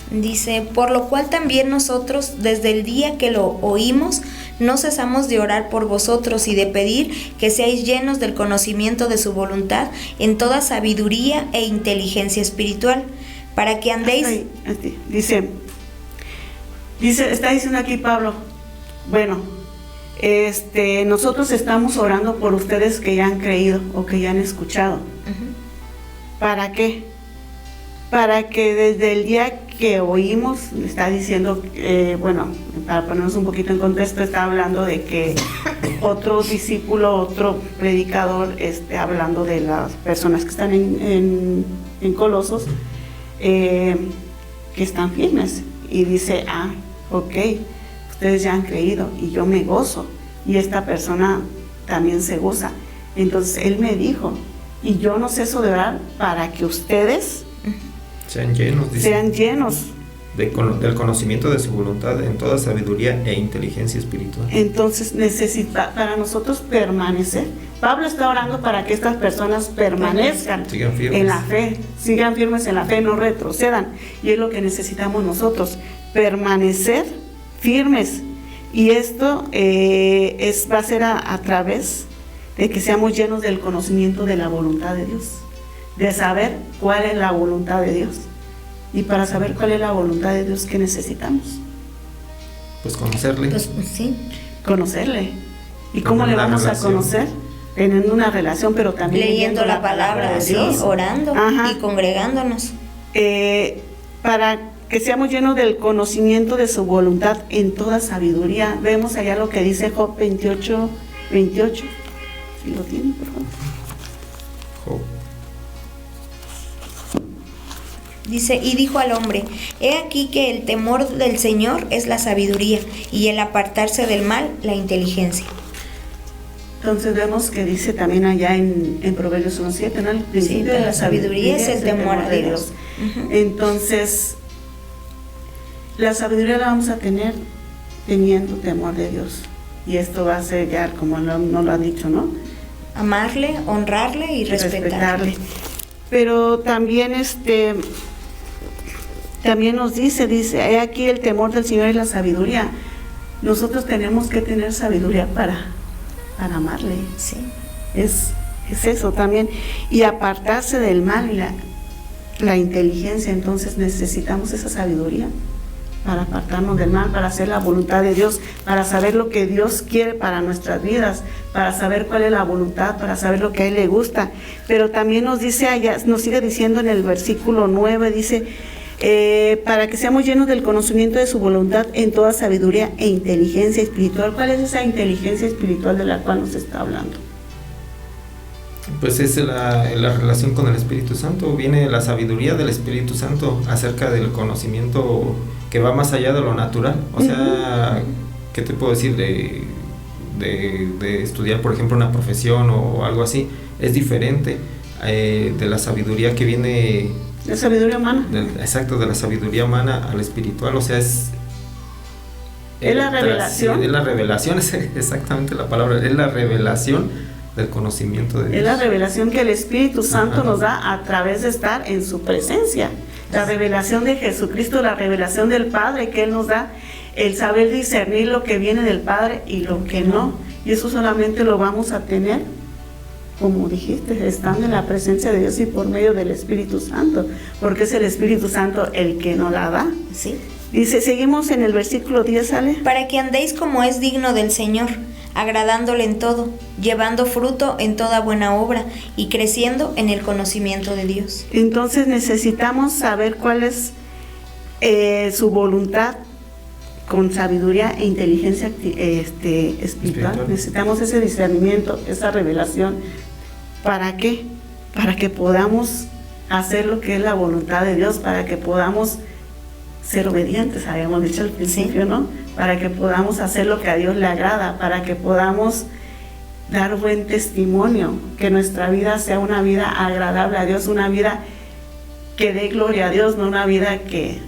Dice, por lo cual también nosotros, desde el día que lo oímos, no cesamos de orar por vosotros y de pedir que seáis llenos del conocimiento de su voluntad en toda sabiduría e inteligencia espiritual, para que andéis... Dice, está diciendo aquí Pablo, bueno, nosotros estamos orando por ustedes que ya han creído o que ya han escuchado. Uh-huh. ¿Para qué? Para que desde el día que oímos, está diciendo, bueno, para ponernos un poquito en contexto, está hablando de que otro discípulo, otro predicador, hablando de las personas que están en Colosos, que están firmes, y dice, ok, ustedes ya han creído y yo me gozo, y esta persona también se goza. Entonces él me dijo, y yo no ceso de orar para que ustedes sean llenos, dice, del conocimiento de su voluntad en toda sabiduría e inteligencia espiritual. Entonces para nosotros permanecer, Pablo está orando para que estas personas permanezcan en la fe, sigan firmes en la fe, no retrocedan, y es lo que necesitamos nosotros, permanecer firmes. Y esto va a ser a través de que seamos llenos del conocimiento de la voluntad de Dios, de saber cuál es la voluntad de Dios. Y para saber cuál es la voluntad de Dios, ¿qué necesitamos? Pues conocerle. Pues sí. Conocerle. ¿Y cómo le vamos a conocer? Teniendo una relación, pero también leyendo la palabra de Dios, sí, orando. Ajá. Y congregándonos. Para que seamos llenos del conocimiento de su voluntad en toda sabiduría. Vemos allá lo que dice Job 28. Si lo tienen, por favor. Job. Dice, y dijo al hombre, he aquí que el temor del Señor es la sabiduría, y el apartarse del mal, la inteligencia. Entonces vemos que dice también allá en Proverbios 1:7, ¿no? El principio de la sabiduría es el temor de Dios. Uh-huh. Entonces, la sabiduría la vamos a tener teniendo temor de Dios. Y esto va a ser ya, como no lo ha dicho, ¿no? Amarle, honrarle y respetarle. Pero también también nos dice, he aquí el temor del Señor y la sabiduría. Nosotros tenemos que tener sabiduría para amarle. Sí. Es eso también. Y apartarse del mal. la inteligencia, entonces necesitamos esa sabiduría para apartarnos del mal, para hacer la voluntad de Dios, para saber lo que Dios quiere para nuestras vidas, para saber cuál es la voluntad, para saber lo que a Él le gusta. Pero también nos dice allá, nos sigue diciendo en el versículo 9, dice, para que seamos llenos del conocimiento de su voluntad en toda sabiduría e inteligencia espiritual. ¿Cuál es esa inteligencia espiritual de la cual nos está hablando? Pues es la relación con el Espíritu Santo, viene la sabiduría del Espíritu Santo acerca del conocimiento que va más allá de lo natural. O sea, ¿qué te puedo decir? De estudiar, por ejemplo, una profesión o algo así, es diferente de la sabiduría que viene... La sabiduría humana. Exacto, de la sabiduría humana al espiritual, o sea, es la revelación. Sí, es la revelación, es exactamente la palabra, es la revelación del conocimiento de Dios. Es la revelación que el Espíritu Santo nos da a través de estar en su presencia. La revelación de Jesucristo, la revelación del Padre que Él nos da, el saber discernir lo que viene del Padre y lo que no. Y eso solamente lo vamos a tener, como dijiste, estando en la presencia de Dios y por medio del Espíritu Santo, porque es el Espíritu Santo el que nos la da. Sí. Dice, seguimos en el versículo 10, ¿sale? Para que andéis como es digno del Señor, agradándole en todo, llevando fruto en toda buena obra y creciendo en el conocimiento de Dios. Entonces necesitamos saber cuál es su voluntad con sabiduría e inteligencia espiritual. Necesitamos ese discernimiento, esa revelación. ¿Para qué? Para que podamos hacer lo que es la voluntad de Dios, para que podamos ser obedientes, habíamos dicho al principio, ¿no? Para que podamos hacer lo que a Dios le agrada, para que podamos dar buen testimonio, que nuestra vida sea una vida agradable a Dios, una vida que dé gloria a Dios, no una vida que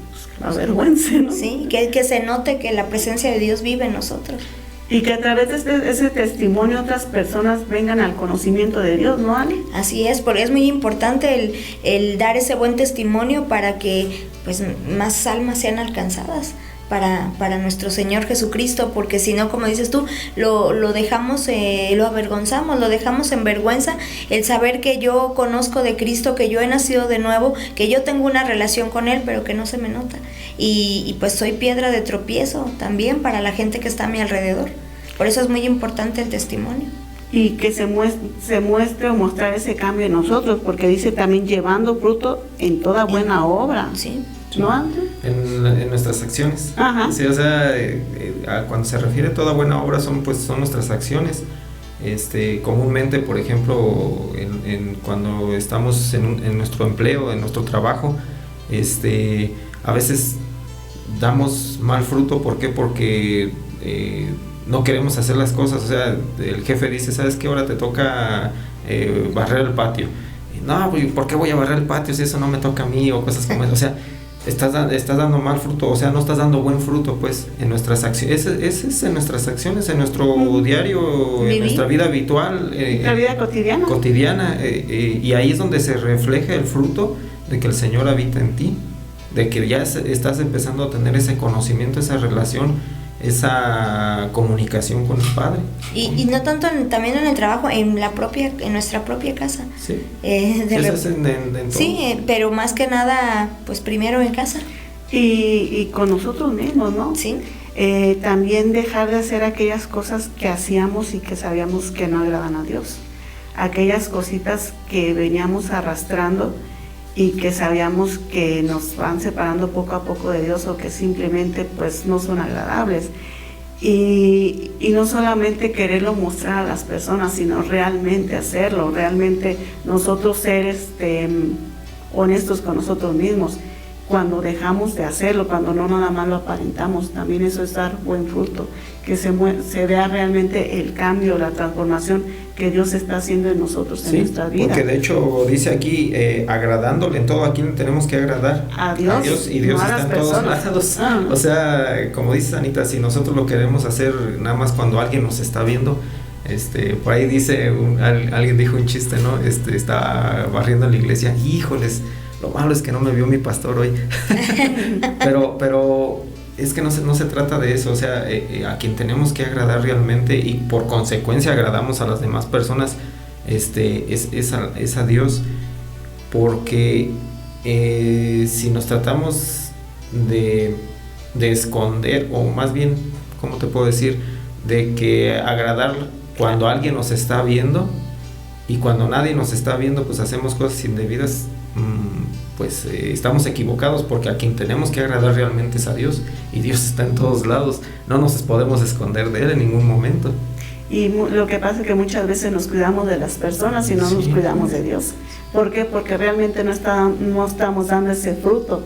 avergüence, ¿no? Sí, que se note que la presencia de Dios vive en nosotros. Y que a través de ese testimonio otras personas vengan al conocimiento de Dios, ¿no, Ale? Así es, porque es muy importante el dar ese buen testimonio para que pues más almas sean alcanzadas para nuestro Señor Jesucristo, porque si no, como dices tú, lo dejamos, lo avergonzamos, lo dejamos en vergüenza, el saber que yo conozco de Cristo, que yo he nacido de nuevo, que yo tengo una relación con Él, pero que no se me nota. Y pues soy piedra de tropiezo también para la gente que está a mi alrededor. Por eso es muy importante el testimonio. Y que se muestre o mostrar ese cambio en nosotros, porque dice también llevando fruto en toda buena obra. Sí. ¿No, Andrés? En nuestras acciones. Ajá. Sí, o sea, cuando se refiere a toda buena obra son nuestras acciones. Comúnmente, por ejemplo, cuando estamos en nuestro empleo, en nuestro trabajo, a veces damos mal fruto. ¿Por qué? Porque no queremos hacer las cosas. O sea, el jefe dice, ¿sabes qué? Ahora te toca barrer el patio. No, ¿por qué voy a barrer el patio si eso no me toca a mí? O cosas como eso. O sea, estás dando mal fruto, o sea, no estás dando buen fruto, pues, en nuestras acciones. Ese es en nuestras acciones, en nuestro diario, en nuestra vida habitual. La vida cotidiana. Y ahí es donde se refleja el fruto de que el Señor habita en ti, de que ya estás empezando a tener ese conocimiento, esa relación, esa comunicación con el Padre. Y no tanto también en el trabajo, en nuestra propia casa. Sí. Eso es en todo. Sí, pero más que nada, pues primero en casa. Y con nosotros mismos, ¿no? Sí. También dejar de hacer aquellas cosas que hacíamos y que sabíamos que no agradan a Dios. Aquellas cositas que veníamos arrastrando y que sabíamos que nos van separando poco a poco de Dios, o que simplemente pues no son agradables. Y no solamente quererlo mostrar a las personas, sino realmente hacerlo, realmente nosotros ser honestos con nosotros mismos. Cuando dejamos de hacerlo, cuando no nada más lo aparentamos, también eso es dar buen fruto, que se vea realmente el cambio, la transformación que Dios está haciendo en nosotros, en nuestra vida. Porque de hecho dice aquí, agradándole en todo. ¿A quién tenemos que agradar? A Dios, y Dios no está en todos lados. O sea, como dices, Anita, si nosotros lo queremos hacer nada más cuando alguien nos está viendo, por ahí dice, alguien dijo un chiste, ¿no? Estaba barriendo en la iglesia, híjoles, lo malo es que no me vio mi pastor hoy. pero es que no se trata de eso. O sea, a quien tenemos que agradar realmente, y por consecuencia agradamos a las demás personas, es a Dios, porque si nos tratamos de esconder, o más bien, ¿cómo te puedo decir? De que agradar cuando alguien nos está viendo, y cuando nadie nos está viendo, pues hacemos cosas indebidas, pues estamos equivocados, porque a quien tenemos que agradar realmente es a Dios, y Dios está en todos lados, no nos podemos esconder de Él en ningún momento. Y lo que pasa es que muchas veces nos cuidamos de las personas y no nos cuidamos de Dios. ¿Por qué? Porque realmente no estamos dando ese fruto,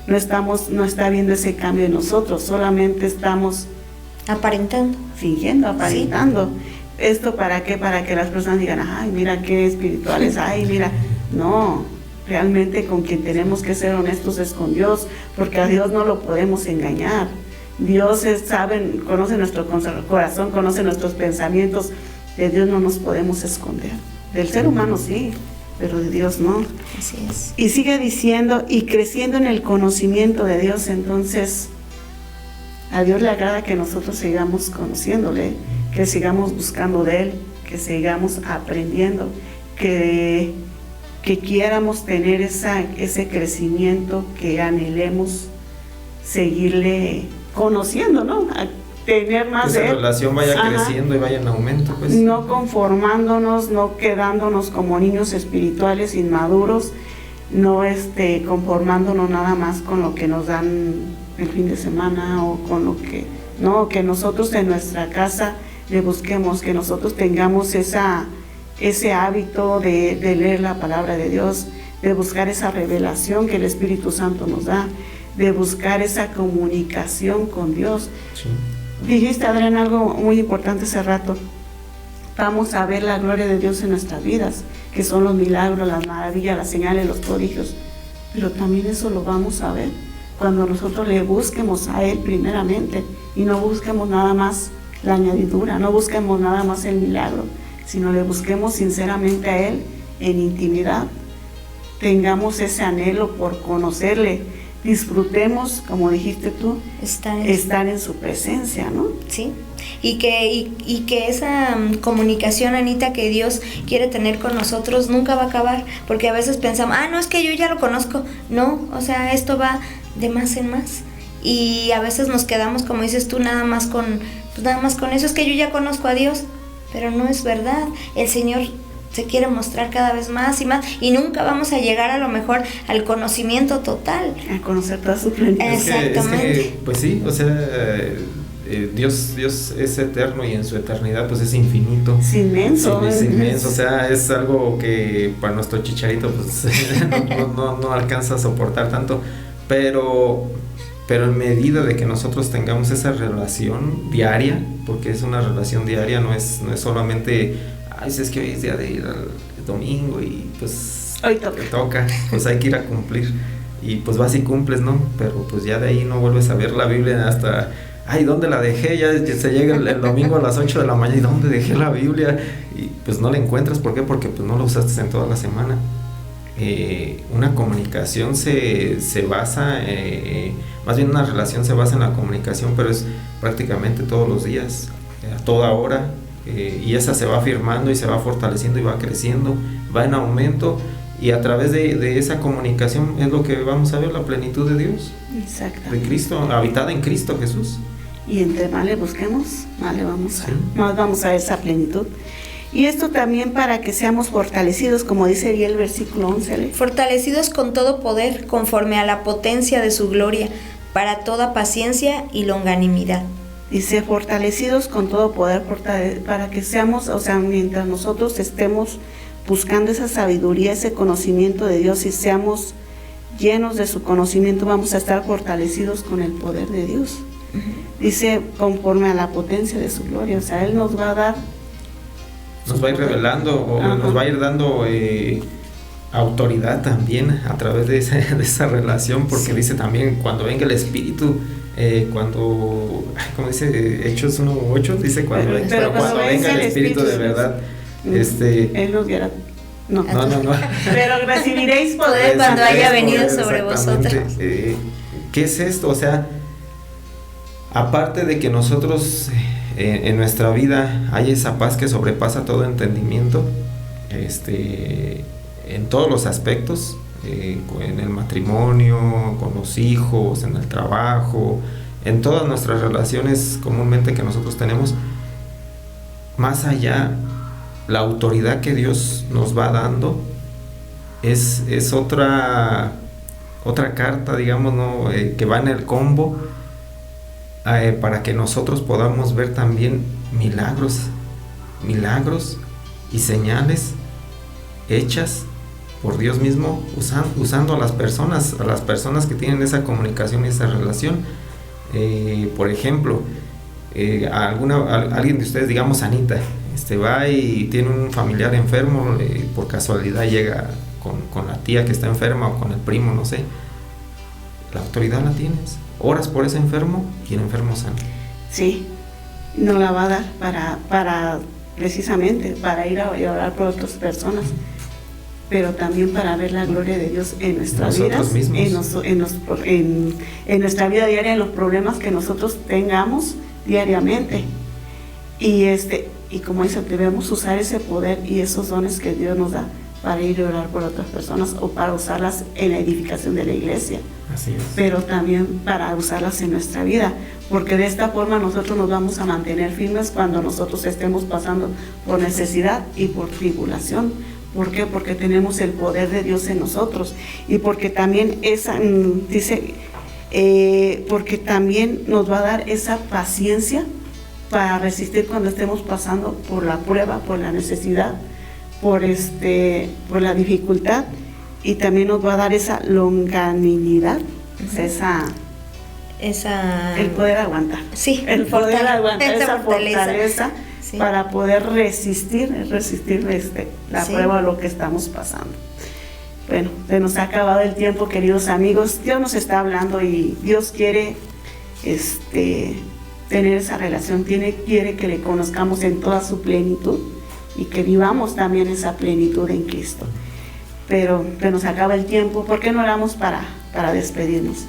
no está viendo ese cambio en nosotros, solamente estamos aparentando, fingiendo, aparentando. ¿Esto para qué? Para que las personas digan, ay, mira qué espirituales, ay, mira. No, realmente con quien tenemos que ser honestos es con Dios, porque a Dios no lo podemos engañar. Dios conoce nuestro corazón, conoce nuestros pensamientos. De Dios no nos podemos esconder. Del ser humano sí, pero de Dios no. Así es. Y sigue diciendo, y creciendo en el conocimiento de Dios. Entonces, a Dios le agrada que nosotros sigamos conociéndole, que sigamos buscando de Él, que sigamos aprendiendo, que quieramos tener ese crecimiento, que anhelemos seguirle conociendo, ¿no? A tener más de Él. Esa relación vaya creciendo y vaya en aumento, pues. No conformándonos, no quedándonos como niños espirituales inmaduros, no conformándonos nada más con lo que nos dan el fin de semana o con lo que... No, que nosotros en nuestra casa le busquemos, que nosotros tengamos ese hábito de leer la palabra de Dios, de buscar esa revelación que el Espíritu Santo nos da, de buscar esa comunicación con Dios. Sí. Dijiste, Adrián, algo muy importante hace rato. Vamos a ver la gloria de Dios en nuestras vidas, que son los milagros, las maravillas, las señales, los prodigios. Pero también eso lo vamos a ver cuando nosotros le busquemos a Él primeramente, y no busquemos nada más la añadidura, no busquemos nada más el milagro, sino le busquemos sinceramente a Él en intimidad. Tengamos ese anhelo por conocerle, disfrutemos, como dijiste tú, estar en su presencia, ¿no? Sí, y que esa comunicación, Anita, que Dios quiere tener con nosotros nunca va a acabar, porque a veces pensamos, no, es que yo ya lo conozco. No, o sea, esto va de más en más, y a veces nos quedamos, como dices tú, nada más con eso, es que yo ya conozco a Dios, pero no es verdad. El Señor se quiere mostrar cada vez más y más, y nunca vamos a llegar a lo mejor al conocimiento total, a conocer toda su plenitud. Exactamente. Es que, pues sí, o sea, Dios es eterno, y en su eternidad pues es infinito. Es inmenso. Es inmenso, o sea, es algo que para nuestro chicharito pues no alcanza a soportar tanto, pero en medida de que nosotros tengamos esa relación diaria, porque es una relación diaria, no es solamente, es que hoy es día de ir al domingo y pues hoy toca, pues hay que ir a cumplir, y pues vas y cumples, ¿no? Pero pues ya de ahí no vuelves a ver la Biblia hasta, ¿dónde la dejé? Ya se llega el domingo a las 8 de la mañana, ¿y dónde dejé la Biblia? Y pues no la encuentras. ¿Por qué? Porque pues no la usaste en toda la semana. Una comunicación se basa, más bien una relación se basa en la comunicación, pero es prácticamente todos los días, a toda hora, y esa se va afirmando y se va fortaleciendo y va creciendo, va en aumento, y a través de esa comunicación es lo que vamos a ver, la plenitud de Dios. Exactamente. De Cristo, habitada en Cristo Jesús. Y entre más le busquemos, más vamos a ver esa plenitud. Y esto también para que seamos fortalecidos, como dice ahí el versículo 11. Fortalecidos con todo poder, conforme a la potencia de su gloria, para toda paciencia y longanimidad. Dice, fortalecidos con todo poder, para que seamos, o sea, mientras nosotros estemos buscando esa sabiduría, ese conocimiento de Dios, y seamos llenos de su conocimiento, vamos a estar fortalecidos con el poder de Dios. Dice, conforme a la potencia de su gloria, o sea, Él nos va a dar... Nos va a ir revelando, o nos va a ir dando autoridad también a través de esa relación, porque dice también, cuando venga el Espíritu, cuando, como dice Hechos 1:8, dice cuando venga el Espíritu de verdad, Él nos guiará. No. Pero recibiréis poder cuando haya venido sobre vosotros. ¿Qué es esto? O sea, aparte de que nosotros en nuestra vida hay esa paz que sobrepasa todo entendimiento, en todos los aspectos, en el matrimonio, con los hijos, en el trabajo, en todas nuestras relaciones comúnmente que nosotros tenemos. Más allá, la autoridad que Dios nos va dando es otra carta, digamos, ¿no? Que va en el combo, para que nosotros podamos ver también milagros y señales hechas por Dios mismo, usando a las personas que tienen esa comunicación y esa relación. Por ejemplo, alguien de ustedes, digamos Anita, va y tiene un familiar enfermo, por casualidad llega con la tía que está enferma o con el primo, no sé. La autoridad la tienes, oras por ese enfermo y el enfermo sana. Sí, nos la va a dar para precisamente para ir a orar por otras personas, pero también para ver la gloria de Dios en nuestras vidas, en nuestra vida diaria, en los problemas que nosotros tengamos diariamente. Y como dice, debemos usar ese poder y esos dones que Dios nos da para ir a orar por otras personas o para usarlas en la edificación de la iglesia. Así es. Pero también para usarlas en nuestra vida, porque de esta forma nosotros nos vamos a mantener firmes cuando nosotros estemos pasando por necesidad y por tribulación. ¿Por qué? Porque tenemos el poder de Dios en nosotros, y porque también porque también nos va a dar esa paciencia para resistir cuando estemos pasando por la prueba, por la necesidad, por la dificultad, y también nos va a dar esa longanimidad, el poder aguantar. Sí, el poder aguantar, esa fortaleza sí, para poder resistir la prueba o lo que estamos pasando. Bueno, se nos ha acabado el tiempo, queridos amigos. Dios nos está hablando y Dios quiere tener esa relación, quiere que le conozcamos en toda su plenitud y que vivamos también esa plenitud en Cristo. Pero se nos acaba el tiempo. ¿Por qué no oramos para despedirnos?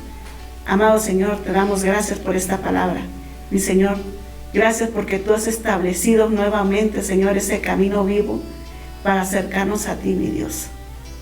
Amado Señor, te damos gracias por esta palabra. Mi Señor, gracias porque tú has establecido nuevamente, Señor, ese camino vivo para acercarnos a ti, mi Dios.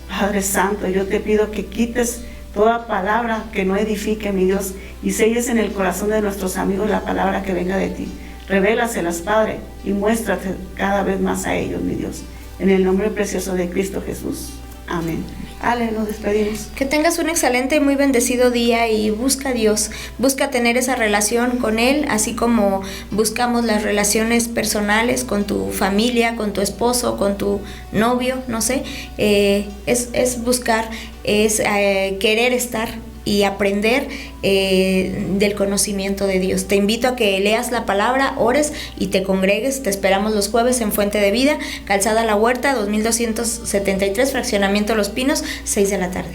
Padre Santo, yo te pido que quites toda palabra que no edifique, mi Dios, y selles en el corazón de nuestros amigos la palabra que venga de ti. Revélaselas, Padre, y muéstrate cada vez más a ellos, mi Dios. En el nombre precioso de Cristo Jesús. Amén. Ale, nos despedimos. Que tengas un excelente y muy bendecido día y busca a Dios, busca tener esa relación con Él, así como buscamos las relaciones personales con tu familia, con tu esposo, con tu novio, no sé, es buscar, querer estar y aprender del conocimiento de Dios. Te invito a que leas la palabra, ores y te congregues. Te esperamos los jueves en Fuente de Vida, Calzada La Huerta, 2273, Fraccionamiento Los Pinos, 6 de la tarde.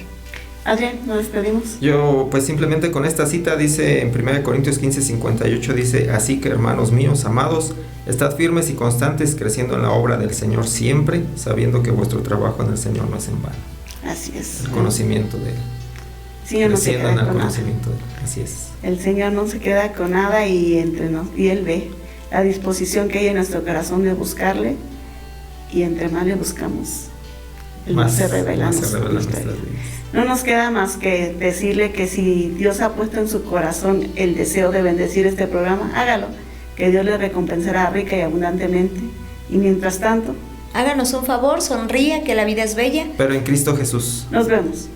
Adrián, nos despedimos. Yo pues simplemente con esta cita dice en 1 Corintios 15:58, dice: así que, hermanos míos amados, estad firmes y constantes, creciendo en la obra del Señor siempre, sabiendo que vuestro trabajo en el Señor no es en vano. Así es. El conocimiento de Él. Señor no se queda con nada. Así es. El Señor no se queda con nada y Él ve la disposición que hay en nuestro corazón de buscarle, y entre más le buscamos, Él más se revela en nuestras vidas. No nos queda más que decirle que si Dios ha puesto en su corazón el deseo de bendecir este programa, hágalo, que Dios le recompensará rica y abundantemente. Y mientras tanto, háganos un favor, sonría, que la vida es bella. Pero en Cristo Jesús. Nos vemos.